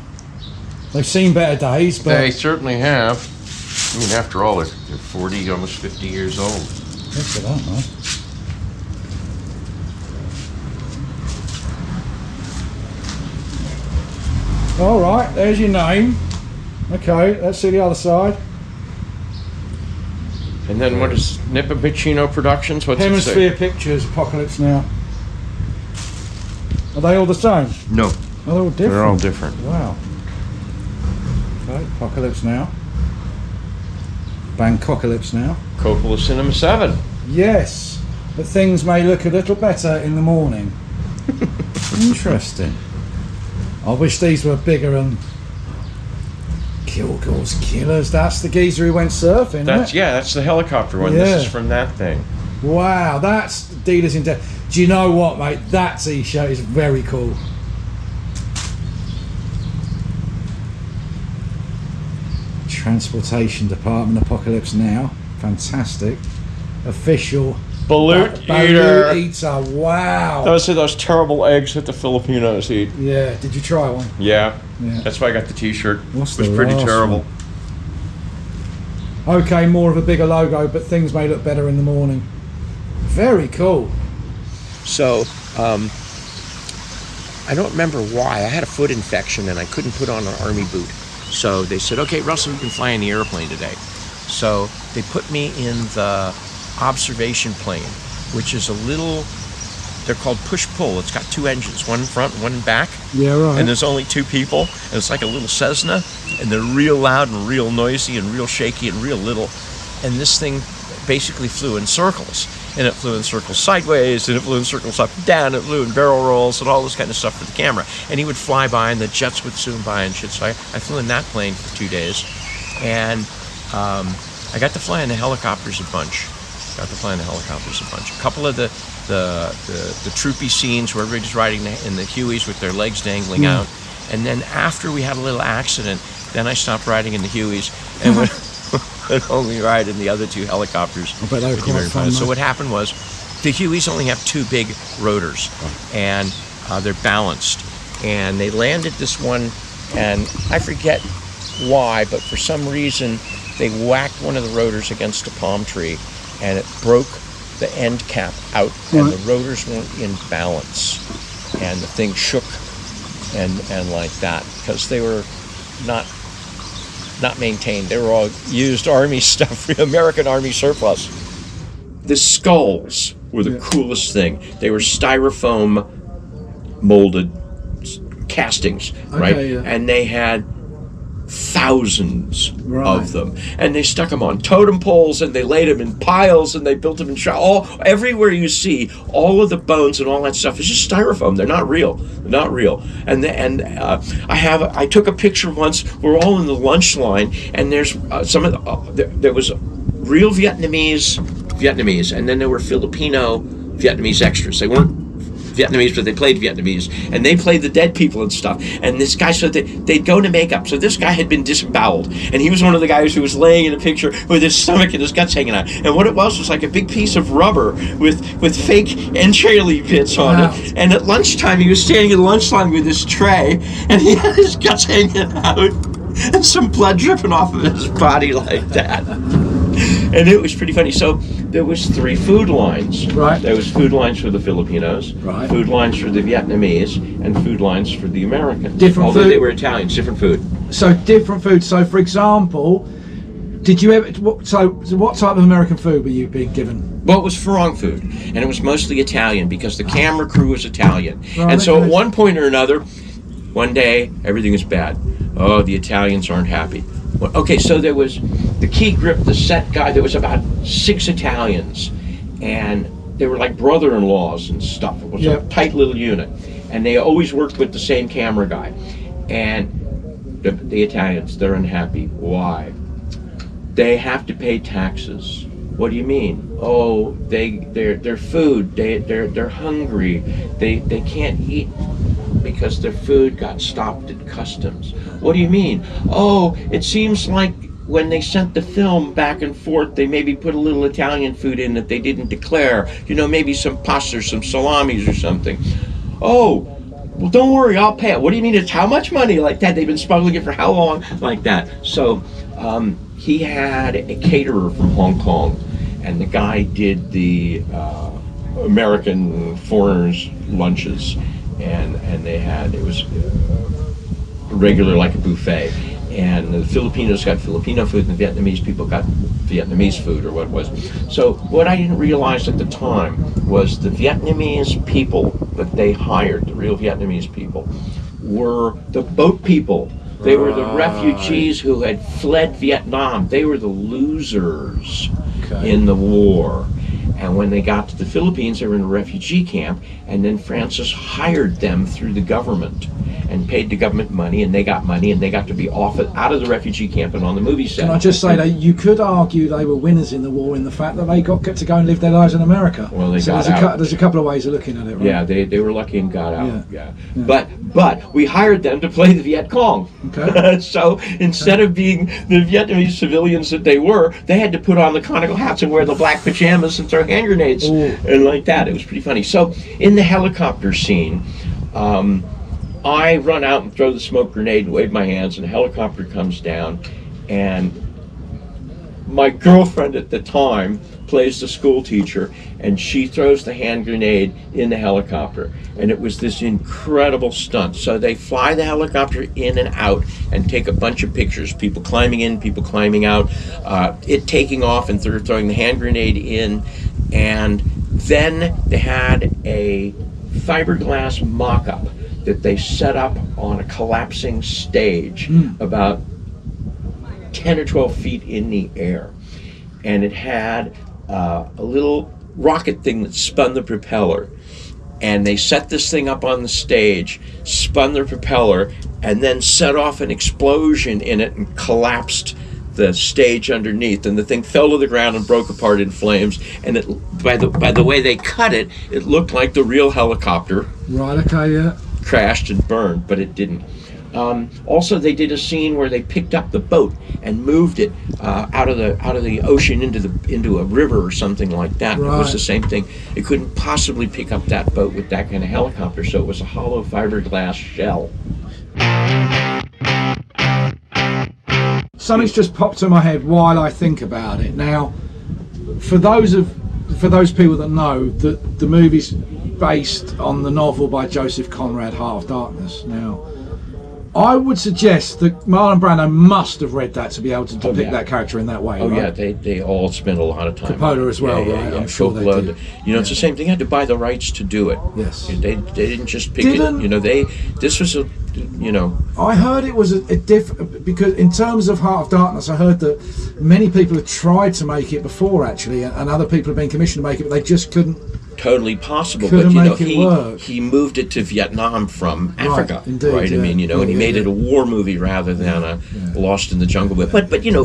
They've seen better days, but they certainly have. I mean, after all, they're 40, almost 50 years old. Look at that, man. All right, there's your name. Okay, let's see the other side. And then what is Nippa Bacino Productions? What's Hemisphere Pictures, Apocalypse Now. Are they all the same? No, Are they all different? they're all different. Wow. Okay, Apocalypse Now. Bangkocalypse Now. Coppola Cinema 7. Yes, but things may look a little better in the morning. Interesting. I wish these were bigger and Kilgore's Killers. That's the geezer who went surfing. That's that's the helicopter one. Yeah. This is from that thing. Wow, that's Dealers in Death. Do you know what, mate? That t-shirt is very cool. Transportation Department, Apocalypse Now. Fantastic. Official Balut Balut Eater. Wow. Those are those terrible eggs that the Filipinos eat. Yeah, did you try one? Yeah. Yeah. That's why I got the t-shirt. What's It was the pretty last terrible. Okay, more of a bigger logo, but things may look better in the morning. Very cool. So, I don't remember why. I had a foot infection and I couldn't put on an army boot. So they said, okay, Russell, you can fly in the airplane today. So they put me in the observation plane, which is a little, they're called push-pull. It's got two engines, one in front, one in back. Yeah, right. And there's only two people. And it's like a little Cessna. And they're real loud and real noisy and real shaky and real little. And this thing basically flew in circles. And it flew in circles sideways, and it flew in circles up and down, it flew in barrel rolls, and all this kind of stuff for the camera. And he would fly by, and the jets would zoom by and shit. So I flew in that plane for 2 days. And I got to fly in the helicopters a bunch. A couple of the troopy scenes where everybody's riding in the Hueys with their legs dangling out. And then after we had a little accident, then I stopped riding in the Hueys and would only ride in the other two helicopters. I bet they were quite fun, so what happened was, the Hueys only have two big rotors, and they're balanced. And they landed this one, and I forget why, but for some reason, they whacked one of the rotors against a palm tree, and it broke the end cap out, and the rotors weren't in balance, and the thing shook and like that, because they were not maintained. They were all used Army stuff, American Army surplus. The skulls were the coolest thing. They were styrofoam molded castings, right? Okay, yeah. And they had thousands of them, and they stuck them on totem poles, and they laid them in piles, and they built them in everywhere you see all of the bones and all that stuff is just styrofoam. They're not real. And I took a picture once. We're all in the lunch line, and there's there was real Vietnamese, and then there were Filipino Vietnamese extras. They weren't Vietnamese, but they played Vietnamese, and they played the dead people and stuff. And this guy said that they'd go to makeup. So this guy had been disemboweled, and he was one of the guys who was laying in a picture with his stomach and his guts hanging out. And what it was like a big piece of rubber with fake entraily bits on it. And at lunchtime, he was standing in the lunch line with his tray, and he had his guts hanging out and some blood dripping off of his body like that. And it was pretty funny. So there was 3 food lines. Right. There was food lines for the Filipinos, right, food lines for the Vietnamese, and food lines for the Americans. Different Although food? they were Italians, different food. So different food. So for example, did you ever? So what type of American food were you being given? Well, it was Farang food, and it was mostly Italian because the camera crew was Italian. Right, And so okay. at one point or another, one day everything is bad. Oh, the Italians aren't happy. Well, okay, so there was the key grip, the set guy. There was about 6 Italians, and they were like brother-in-laws and stuff. It was a tight little unit, and they always worked with the same camera guy. And the Italians, they're unhappy. Why? They have to pay taxes. What do you mean? Oh, their food. They're hungry. They can't eat because their food got stopped at customs. What do you mean? Oh, it seems like when they sent the film back and forth, they maybe put a little Italian food in that they didn't declare. You know, maybe some pasta or some salamis or something. Oh, well, don't worry, I'll pay it. What do you mean? It's how much money? Like that? They've been smuggling it for how long? Like that. So he had a caterer from Hong Kong, and the guy did the American foreigners lunches, and it was regular like a buffet. And the Filipinos got Filipino food, and the Vietnamese people got Vietnamese food, or what it was. So what I didn't realize at the time was the Vietnamese people that they hired, the real Vietnamese people, were the boat people. They were the refugees who had fled Vietnam. They were the losers in the war. And when they got to the Philippines, they were in a refugee camp, and then Francis hired them through the government and paid the government money, and they got money, and they got to be out of the refugee camp and on the movie set. Can I just say that you could argue they were winners in the war in the fact that they got to go and live their lives in America. Well, they so got out. There's a couple of ways of looking at it, right? Yeah, they were lucky and got out. Yeah. But we hired them to play the Viet Cong. Okay. So instead of being the Vietnamese civilians that they were, they had to put on the conical hats and wear the black pajamas and throw hand grenades and like that. It was pretty funny. So in the helicopter scene, I run out and throw the smoke grenade and wave my hands, and a helicopter comes down, and my girlfriend at the time plays the school teacher, and she throws the hand grenade in the helicopter, and it was this incredible stunt. So they fly the helicopter in and out and take a bunch of pictures, people climbing in, people climbing out, it taking off and throwing the hand grenade in, and then they had a fiberglass mock-up that they set up on a collapsing stage about 10 or 12 feet in the air. And it had a little rocket thing that spun the propeller. And they set this thing up on the stage, spun the propeller, and then set off an explosion in it and collapsed the stage underneath, and the thing fell to the ground and broke apart in flames. And by the way they cut it, it looked like the real helicopter crashed and burned, but it didn't. Also, they did a scene where they picked up the boat and moved it out of the ocean into a river or something like that. It was the same thing. It couldn't possibly pick up that boat with that kind of helicopter, so it was a hollow fiberglass shell. Something's just popped to my head while I think about it. Now, for those people that know that the movie's based on the novel by Joseph Conrad, Heart of Darkness. Now, I would suggest that Marlon Brando must have read that to be able to depict that character in that way. Yeah, they all spent a lot of time. Coppola as well, right? I'm sure they did. It's the same thing. You had to buy the rights to do it. Yes. They didn't just pick it. This was a. I heard it was a different, because in terms of Heart of Darkness, I heard that many people had tried to make it before, actually, and other people have been commissioned to make it, but they just couldn't. Totally possible, but he moved it to Vietnam from Africa, right? Indeed, right? I mean, and he made it a war movie rather than a Lost in the Jungle. But would you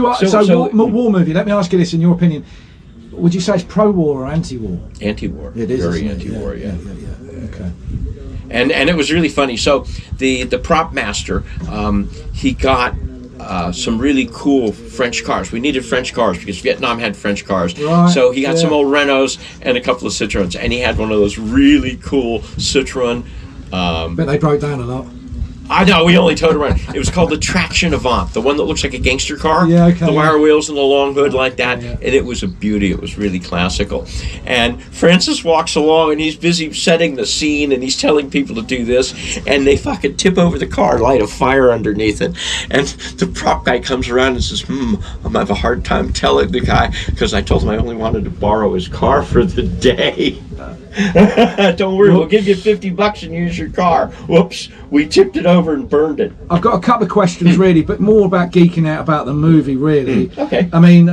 war movie? Let me ask you this: in your opinion, would you say it's pro-war or anti-war? Anti-war. It is very anti-war. Yeah. Okay. And it was really funny. So the prop master, he got some really cool French cars. We needed French cars because Vietnam had French cars. Right, so he got some old Renaults and a couple of Citroens, and he had one of those really cool Citroen. But they broke down a lot. I know, we only towed around. It was called the Traction Avant, the one that looks like a gangster car. Yeah, okay. The wire wheels and the long hood like that. Yeah. And it was a beauty. It was really classical. And Francis walks along and he's busy setting the scene and he's telling people to do this. And they fucking tip over the car, light a fire underneath it. And the prop guy comes around and says, I'm going to have a hard time telling the guy because I told him I only wanted to borrow his car for the day. Don't worry, we'll give you $50 and use your car. Whoops, we tipped it over and burned it. I've got a couple of questions really, but more about geeking out about the movie really. Okay. I mean,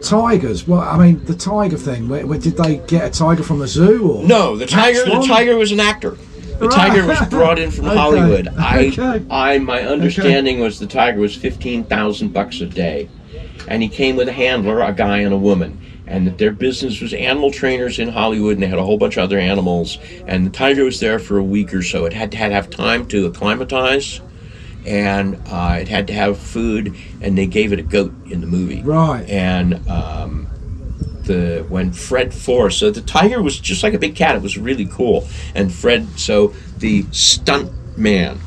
tigers. Well, I mean, the tiger thing. Where did they get a tiger from a zoo? Or no, the tiger was an actor. The tiger was brought in from Hollywood. My understanding was the tiger was $15,000 a day, and he came with a handler, a guy and a woman. And that their business was animal trainers in Hollywood, and they had a whole bunch of other animals. And the tiger was there for a week or so. It had to have time to acclimatize, and it had to have food, and they gave it a goat in the movie. Right. And when Fred Forrest, so the tiger was just like a big cat. It was really cool. And Fred, so the stunt man,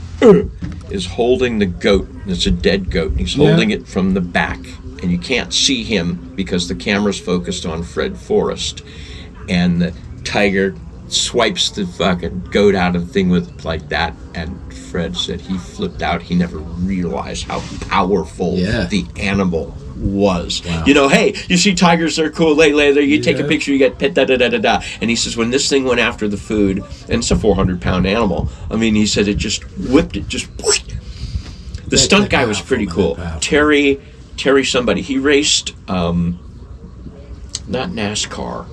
is holding the goat. It's a dead goat. He's holding it from the back, and you can't see him because the camera's focused on Fred Forrest. And the tiger swipes the fucking goat out of the thing with like that, and Fred said he flipped out. He never realized how powerful the animal was. Wow. You know, hey, you see tigers, they're cool, later you take a picture, you get pet, da. And he says when this thing went after the food, and it's a 400-pound animal, I mean, he said it just whipped it, just whoosh. The stunt guy was pretty cool. Terry somebody, he raced not NASCAR,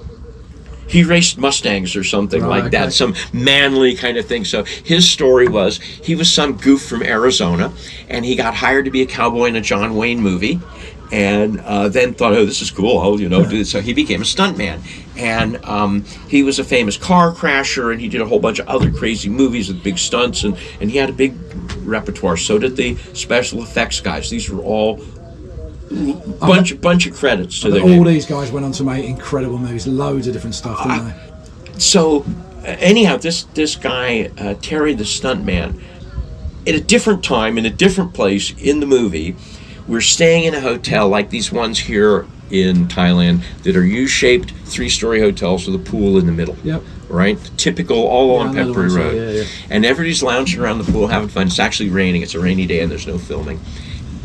he raced Mustangs or something like that, some manly kind of thing. So his story was he was some goof from Arizona, and he got hired to be a cowboy in a John Wayne movie, and then thought, oh, this is cool, I'll do this. So he became a stuntman, and he was a famous car crasher, and he did a whole bunch of other crazy movies with big stunts, and he had a big repertoire. So did the special effects guys. These were all bunch of credits to their all name. these guys went on to make incredible movies, loads of different stuff, didn't they? So anyhow, this guy, Terry the stuntman, at a different time, in a different place in the movie, we're staying in a hotel like these ones here in Thailand that are U-shaped 3-story hotels with a pool in the middle. Yep. Right? Typical all along Peppery Road. Yeah. And everybody's lounging around the pool having fun. It's actually raining. It's a rainy day and there's no filming.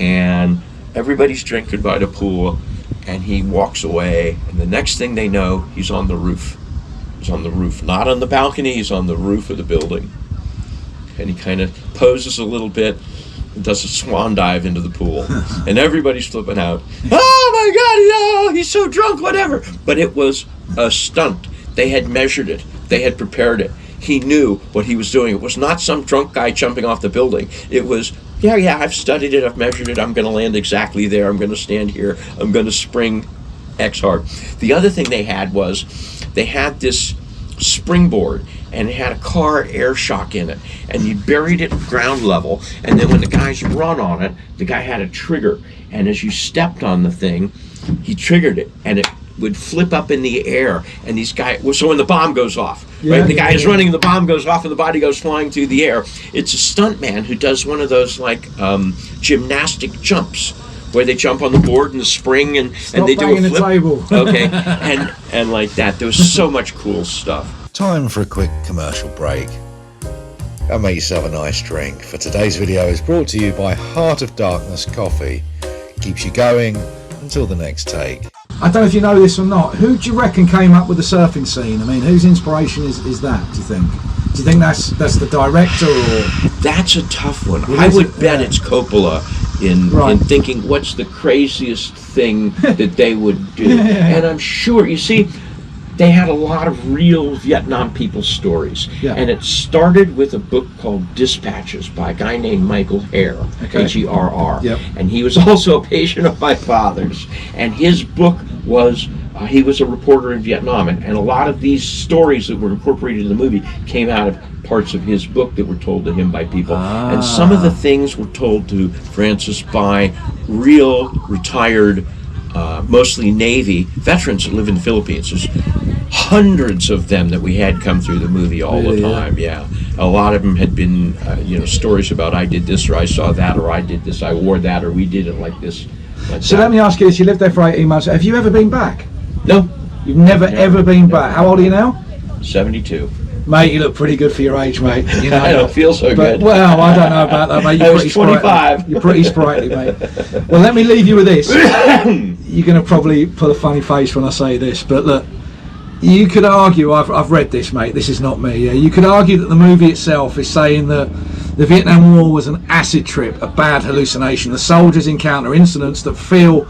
And everybody's drinking by the pool, and he walks away, and the next thing they know, he's on the roof. He's on the roof, not on the balcony, he's on the roof of the building. And he kind of poses a little bit and does a swan dive into the pool. And everybody's flipping out. Oh my God, he's so drunk, whatever. But it was a stunt. They had measured it. They had prepared it. He knew what he was doing. It was not some drunk guy jumping off the building. It was, I've studied it, I've measured it, I'm going to land exactly there, I'm going to stand here, I'm going to spring X hard. The other thing they had was, they had this springboard, and it had a car air shock in it, and you buried it ground level, and then when the guys run on it, the guy had a trigger, and as you stepped on the thing, he triggered it, and it would flip up in the air, and these guys, so when the bomb goes off, right? The guy is running, the bomb goes off, and the body goes flying through the air. It's a stuntman who does one of those like gymnastic jumps, where they jump on the board and the spring, and they do a flip. The table. Okay, and like that. There was so much cool stuff. Time for a quick commercial break. Go make yourself a nice drink, for today's video is brought to you by Heart of Darkness Coffee. Keeps you going until the next take. I don't know if you know this or not. Who do you reckon came up with the surfing scene? I mean, whose inspiration is that, do you think? Do you think that's the director, or...? That's a tough one. I would bet it's Coppola in thinking what's the craziest thing that they would do. And I'm sure, you see, they had a lot of real Vietnam people's stories. And it started with a book called Dispatches by a guy named Michael Herr, H-E-R-R. And he was also a patient of my father's. And his book was, he was a reporter in Vietnam. And a lot of these stories that were incorporated in the movie came out of parts of his book that were told to him by people. And some of the things were told to Francis by real retired, mostly Navy veterans that live in the Philippines. There's hundreds of them that we had come through the movie all the time. A lot of them had been stories about I did this, or I saw that, or I did this, I wore that, or we did it like this. So let me ask you this, you lived there for 18 months, have you ever been back? No. You've never ever been back. How old are you now? 72. Mate, you look pretty good for your age, mate. You know, I don't feel so good. Well, I don't know about that, mate. You're pretty 25. You're pretty sprightly, mate. Well, let me leave you with this. You're going to probably put a funny face when I say this, but look, you could argue, I've read this, mate, this is not me, you could argue that the movie itself is saying that the Vietnam War was an acid trip, a bad hallucination. The soldiers encounter incidents that feel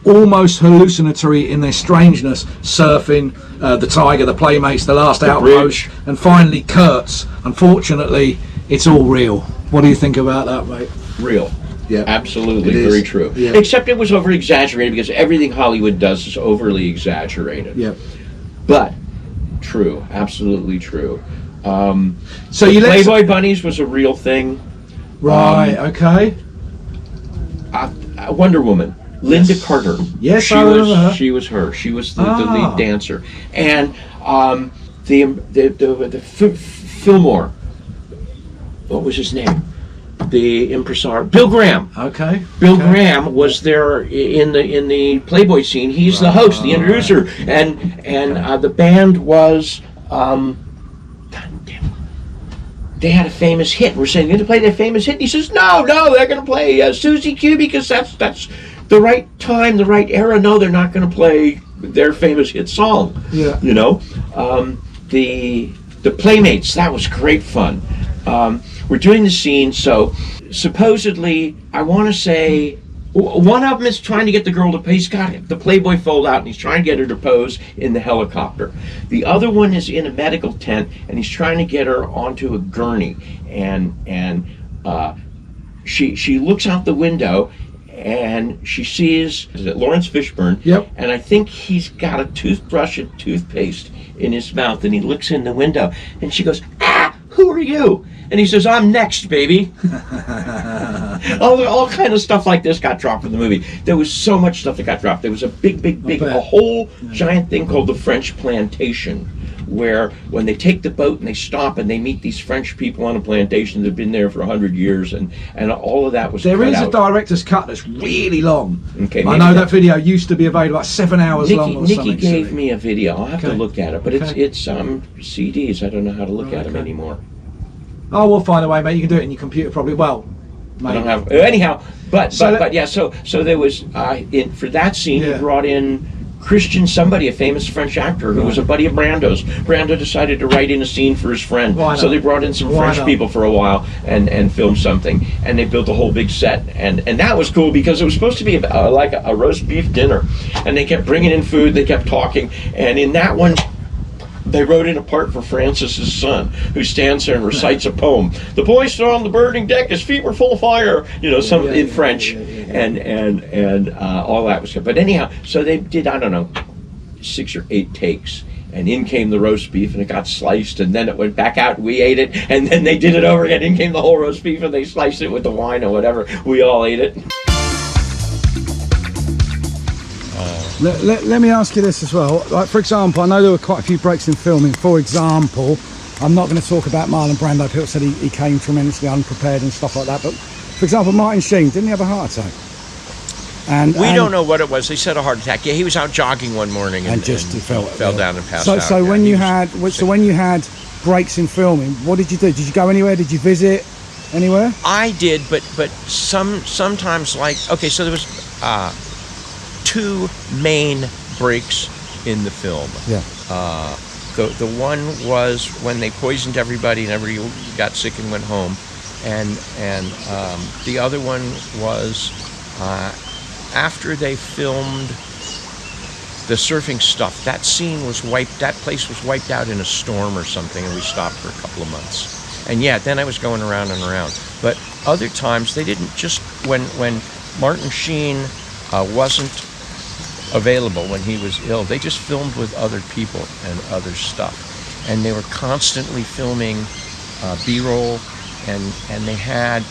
almost hallucinatory in their strangeness. Surfing, the tiger, the playmates, the last outpost, and finally Kurtz. Unfortunately, it's all real. What do you think about that, mate? Real. Yeah, absolutely, very true. Yeah. Except it was over exaggerated, because everything Hollywood does is overly exaggerated. Yeah. But true, absolutely true. So you Playboy bunnies was a real thing. Right. Okay. Wonder Woman. Linda Carter. Yes, she was her. She was the lead dancer, and the Fillmore. What was his name? the impresario, Bill Graham. Okay. Bill Graham was there in the Playboy scene. He's the host, the introducer, and the band was. God damn. They had a famous hit. We're saying, "You're going to play that famous hit?" And he says, "No, they're going to play Susie Q because that's the right time, the right era." No, they're not going to play their famous hit song. Yeah. You know, the Playmates. That was great fun. We're doing the scene, so supposedly, I want to say, one of them is trying to get the girl to pose. He's got the Playboy fold out, and he's trying to get her to pose in the helicopter. The other one is in a medical tent, and he's trying to get her onto a gurney. And she looks out the window, and she sees Lawrence Fishburne. Yep. And I think he's got a toothbrush and toothpaste in his mouth, and he looks in the window, and she goes, "Ah, who are you?" And he says, "I'm next, baby." all kind of stuff like this got dropped from the movie. There was so much stuff that got dropped. There was a big, a whole giant thing called the French Plantation, where when they take the boat and they stop and they meet these French people on a plantation that have been there for 100 years, and all of that was There cut is out. a director's cut that's really long. Okay, I maybe know that video used to be available like 7 hours long or Nikki something. gave silly. me a video. I'll have to Okay. look at it, but Okay. it's CDs. I don't know how to look at them okay. anymore. Oh, we'll find a way, mate. You can do it in your computer probably. Well, I don't maybe. have anyhow. But So so there was for that scene Yeah. he brought in Christian somebody, a famous French actor who was a buddy of Brando's. Brando decided to write in a scene for his friend, Why so not? they brought in some Why French not? people for a while and filmed something, and they built a whole big set, and that was cool because it was supposed to be like a roast beef dinner, and they kept bringing in food, they kept talking, and in that one. They wrote in a part for Francis's son, who stands there and recites a poem. The boy stood on the burning deck; his feet were full of fire. You know, in French, and all that was good. But anyhow, so they did, I don't know, 6 or 8 takes, and in came the roast beef, and it got sliced, and then it went back out. And we ate it, and then they did it over again. In came the whole roast beef, and they sliced it with the wine or whatever. We all ate it. Let me ask you this as well. Like, for example, I know there were quite a few breaks in filming. For example, I'm not going to talk about Marlon Brando. People said he came tremendously unprepared and stuff like that. But for example, Martin Sheen, didn't he have a heart attack? And We don't know what it was. They said a heart attack. Yeah, he was out jogging one morning and just fell down and passed so, out. So Yeah, when he you was had when you had breaks in filming, what did you do? Did you go anywhere? Did you visit anywhere? I did, but sometimes, like, okay, so there was 2 main breaks in the film. Yeah. The one was when they poisoned everybody and everybody got sick and went home, and the other one was after they filmed the surfing stuff. That scene was that place was wiped out in a storm or something, and we stopped for a couple of months. And yeah, then I was going around and around. But other times they didn't. Just when Martin Sheen wasn't available, when he was ill, they just filmed with other people and other stuff, and they were constantly filming B-roll, and they had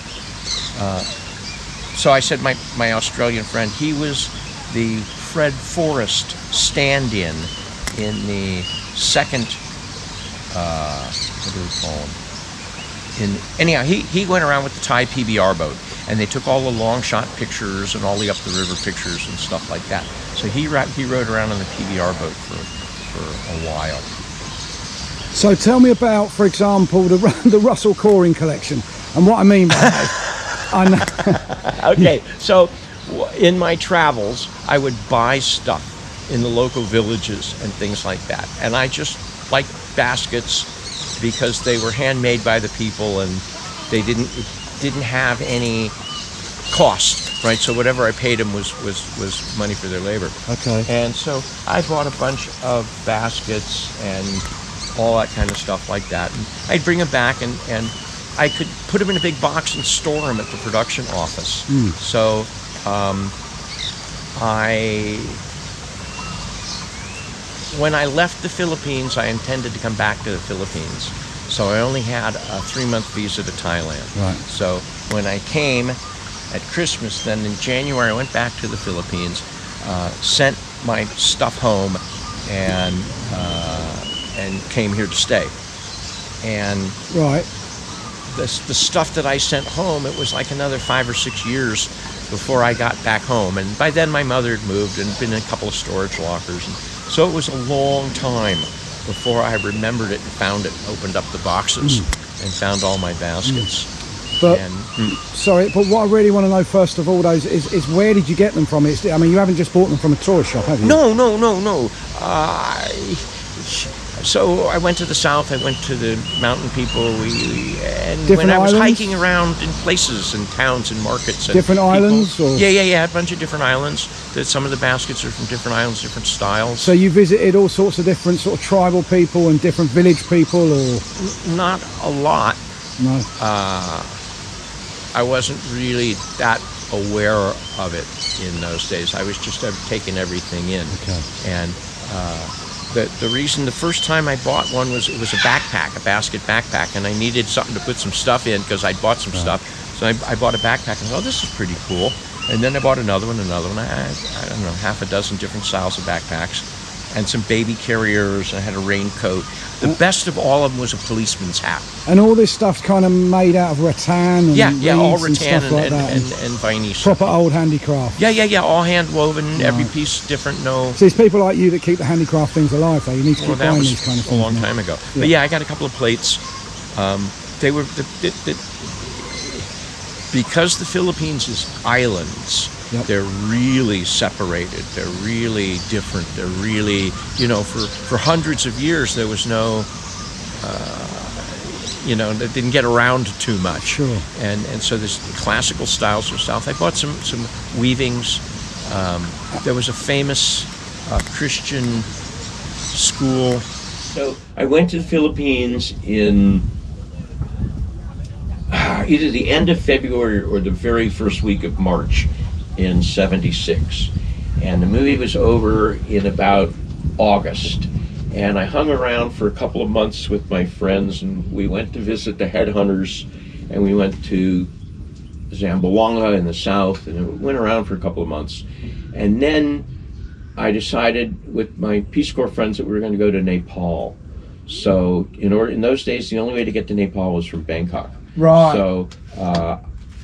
so I said my Australian friend, he was the Fred Forrest stand-in in the second what do we call him? Anyhow, he went around with the Thai PBR boat, and they took all the long shot pictures and all the up the river pictures and stuff like that. So he rode around on the PBR boat for a while. So tell me about, for example, the Russell Coring collection, and what I mean by that. Okay, so in my travels, I would buy stuff in the local villages and things like that, and I just liked baskets because they were handmade by the people, and it didn't have any cost, right? So whatever I paid them was money for their labor. Okay. And so I bought a bunch of baskets and all that kind of stuff like that, and I'd bring them back, and I could put them in a big box and store them at the production office. So when I left the Philippines, I intended to come back to the Philippines. So I only had a 3-month visa to Thailand. Right. So when I came at Christmas, then in January, I went back to the Philippines, sent my stuff home, and came here to stay. And Right. the stuff that I sent home, it was like another 5 or 6 years before I got back home. And by then my mother had moved and been in a couple of storage lockers. And so it was a long time before I remembered it and found it, opened up the boxes and found all my baskets. But And, sorry, but what I really want to know first of all, though, is where did you get them from? I mean, you haven't just bought them from a tourist shop, have you? No. So I went to the south. I went to the mountain people. And Different when I was islands? hiking around in places and towns and markets. And Different islands, or? Yeah. A bunch of different islands. Some of the baskets are from different islands, different styles. So you visited all sorts of different sort of tribal people and different village people, or? Not a lot. No. I wasn't really that aware of it in those days. I was just taking everything in. Okay. And the reason the first time I bought one was it was a backpack, a basket backpack, and I needed something to put some stuff in because I'd bought some stuff. So I bought a backpack and thought, oh, this is pretty cool. And then I bought another one. I don't know, half a dozen different styles of backpacks and some baby carriers. And I had a raincoat. The best of all of them was a policeman's hat. And all this stuff's kind of made out of rattan and Yeah, all reeds rattan stuff like that. and viney. Proper old handicraft. Yeah, all hand woven, every piece different, no. So it's people like you that keep the handicraft things alive, though. You need to Well, keep that buying was these kind of a things. long now. time ago. Yeah. But yeah, I got a couple of plates. They were, because the Philippines is islands, Yep. they're really separated. They're really different. They're really, for hundreds of years there was no, they didn't get around too much. Sure. And so there's classical styles from South. I bought some weavings. There was a famous Christian school. So I went to the Philippines in either the end of February or the very first week of March in '76. And the movie was over in about August. And I hung around for a couple of months with my friends, and we went to visit the headhunters, and we went to Zamboanga in the south, and we went around for a couple of months. And then I decided with my Peace Corps friends that we were going to go to Nepal. So in those days, the only way to get to Nepal was from Bangkok. Right. So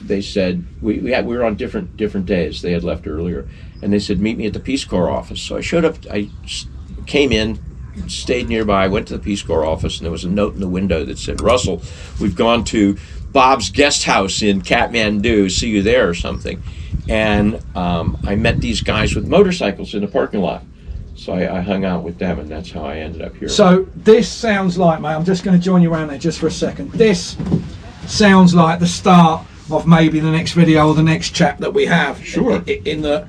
they said we were on different days. They had left earlier, and they said meet me at the Peace Corps office. So I showed up. I came in, stayed nearby, went to the Peace Corps office, and there was a note in the window that said, "Russell, we've gone to Bob's guest house in Kathmandu. See you there," or something. And I met these guys with motorcycles in the parking lot. So I hung out with them, and that's how I ended up here. So this sounds like, mate, I'm just going to join you around there just for a second. This sounds like the start of maybe the next video or the next chat that we have. Sure. In the,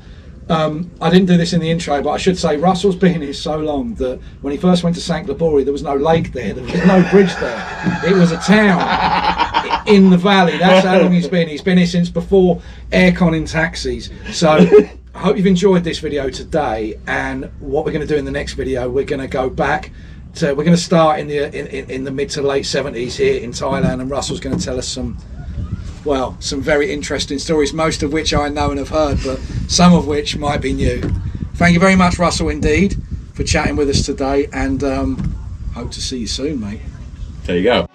I didn't do this in the intro, but I should say Russell's been here so long that when he first went to St. Labori, there was no lake there. There was no bridge there. It was a town in the valley. That's how long he's been. He's been here since before aircon in taxis. So I hope you've enjoyed this video today, and what we're going to do in the next video, we're going to go back to, we're going to start in the mid to late 70s here in Thailand, and Russell's going to tell us some very interesting stories, most of which I know and have heard, but some of which might be new. Thank you very much, Russell, indeed, for chatting with us today, and hope to see you soon, mate. There you go.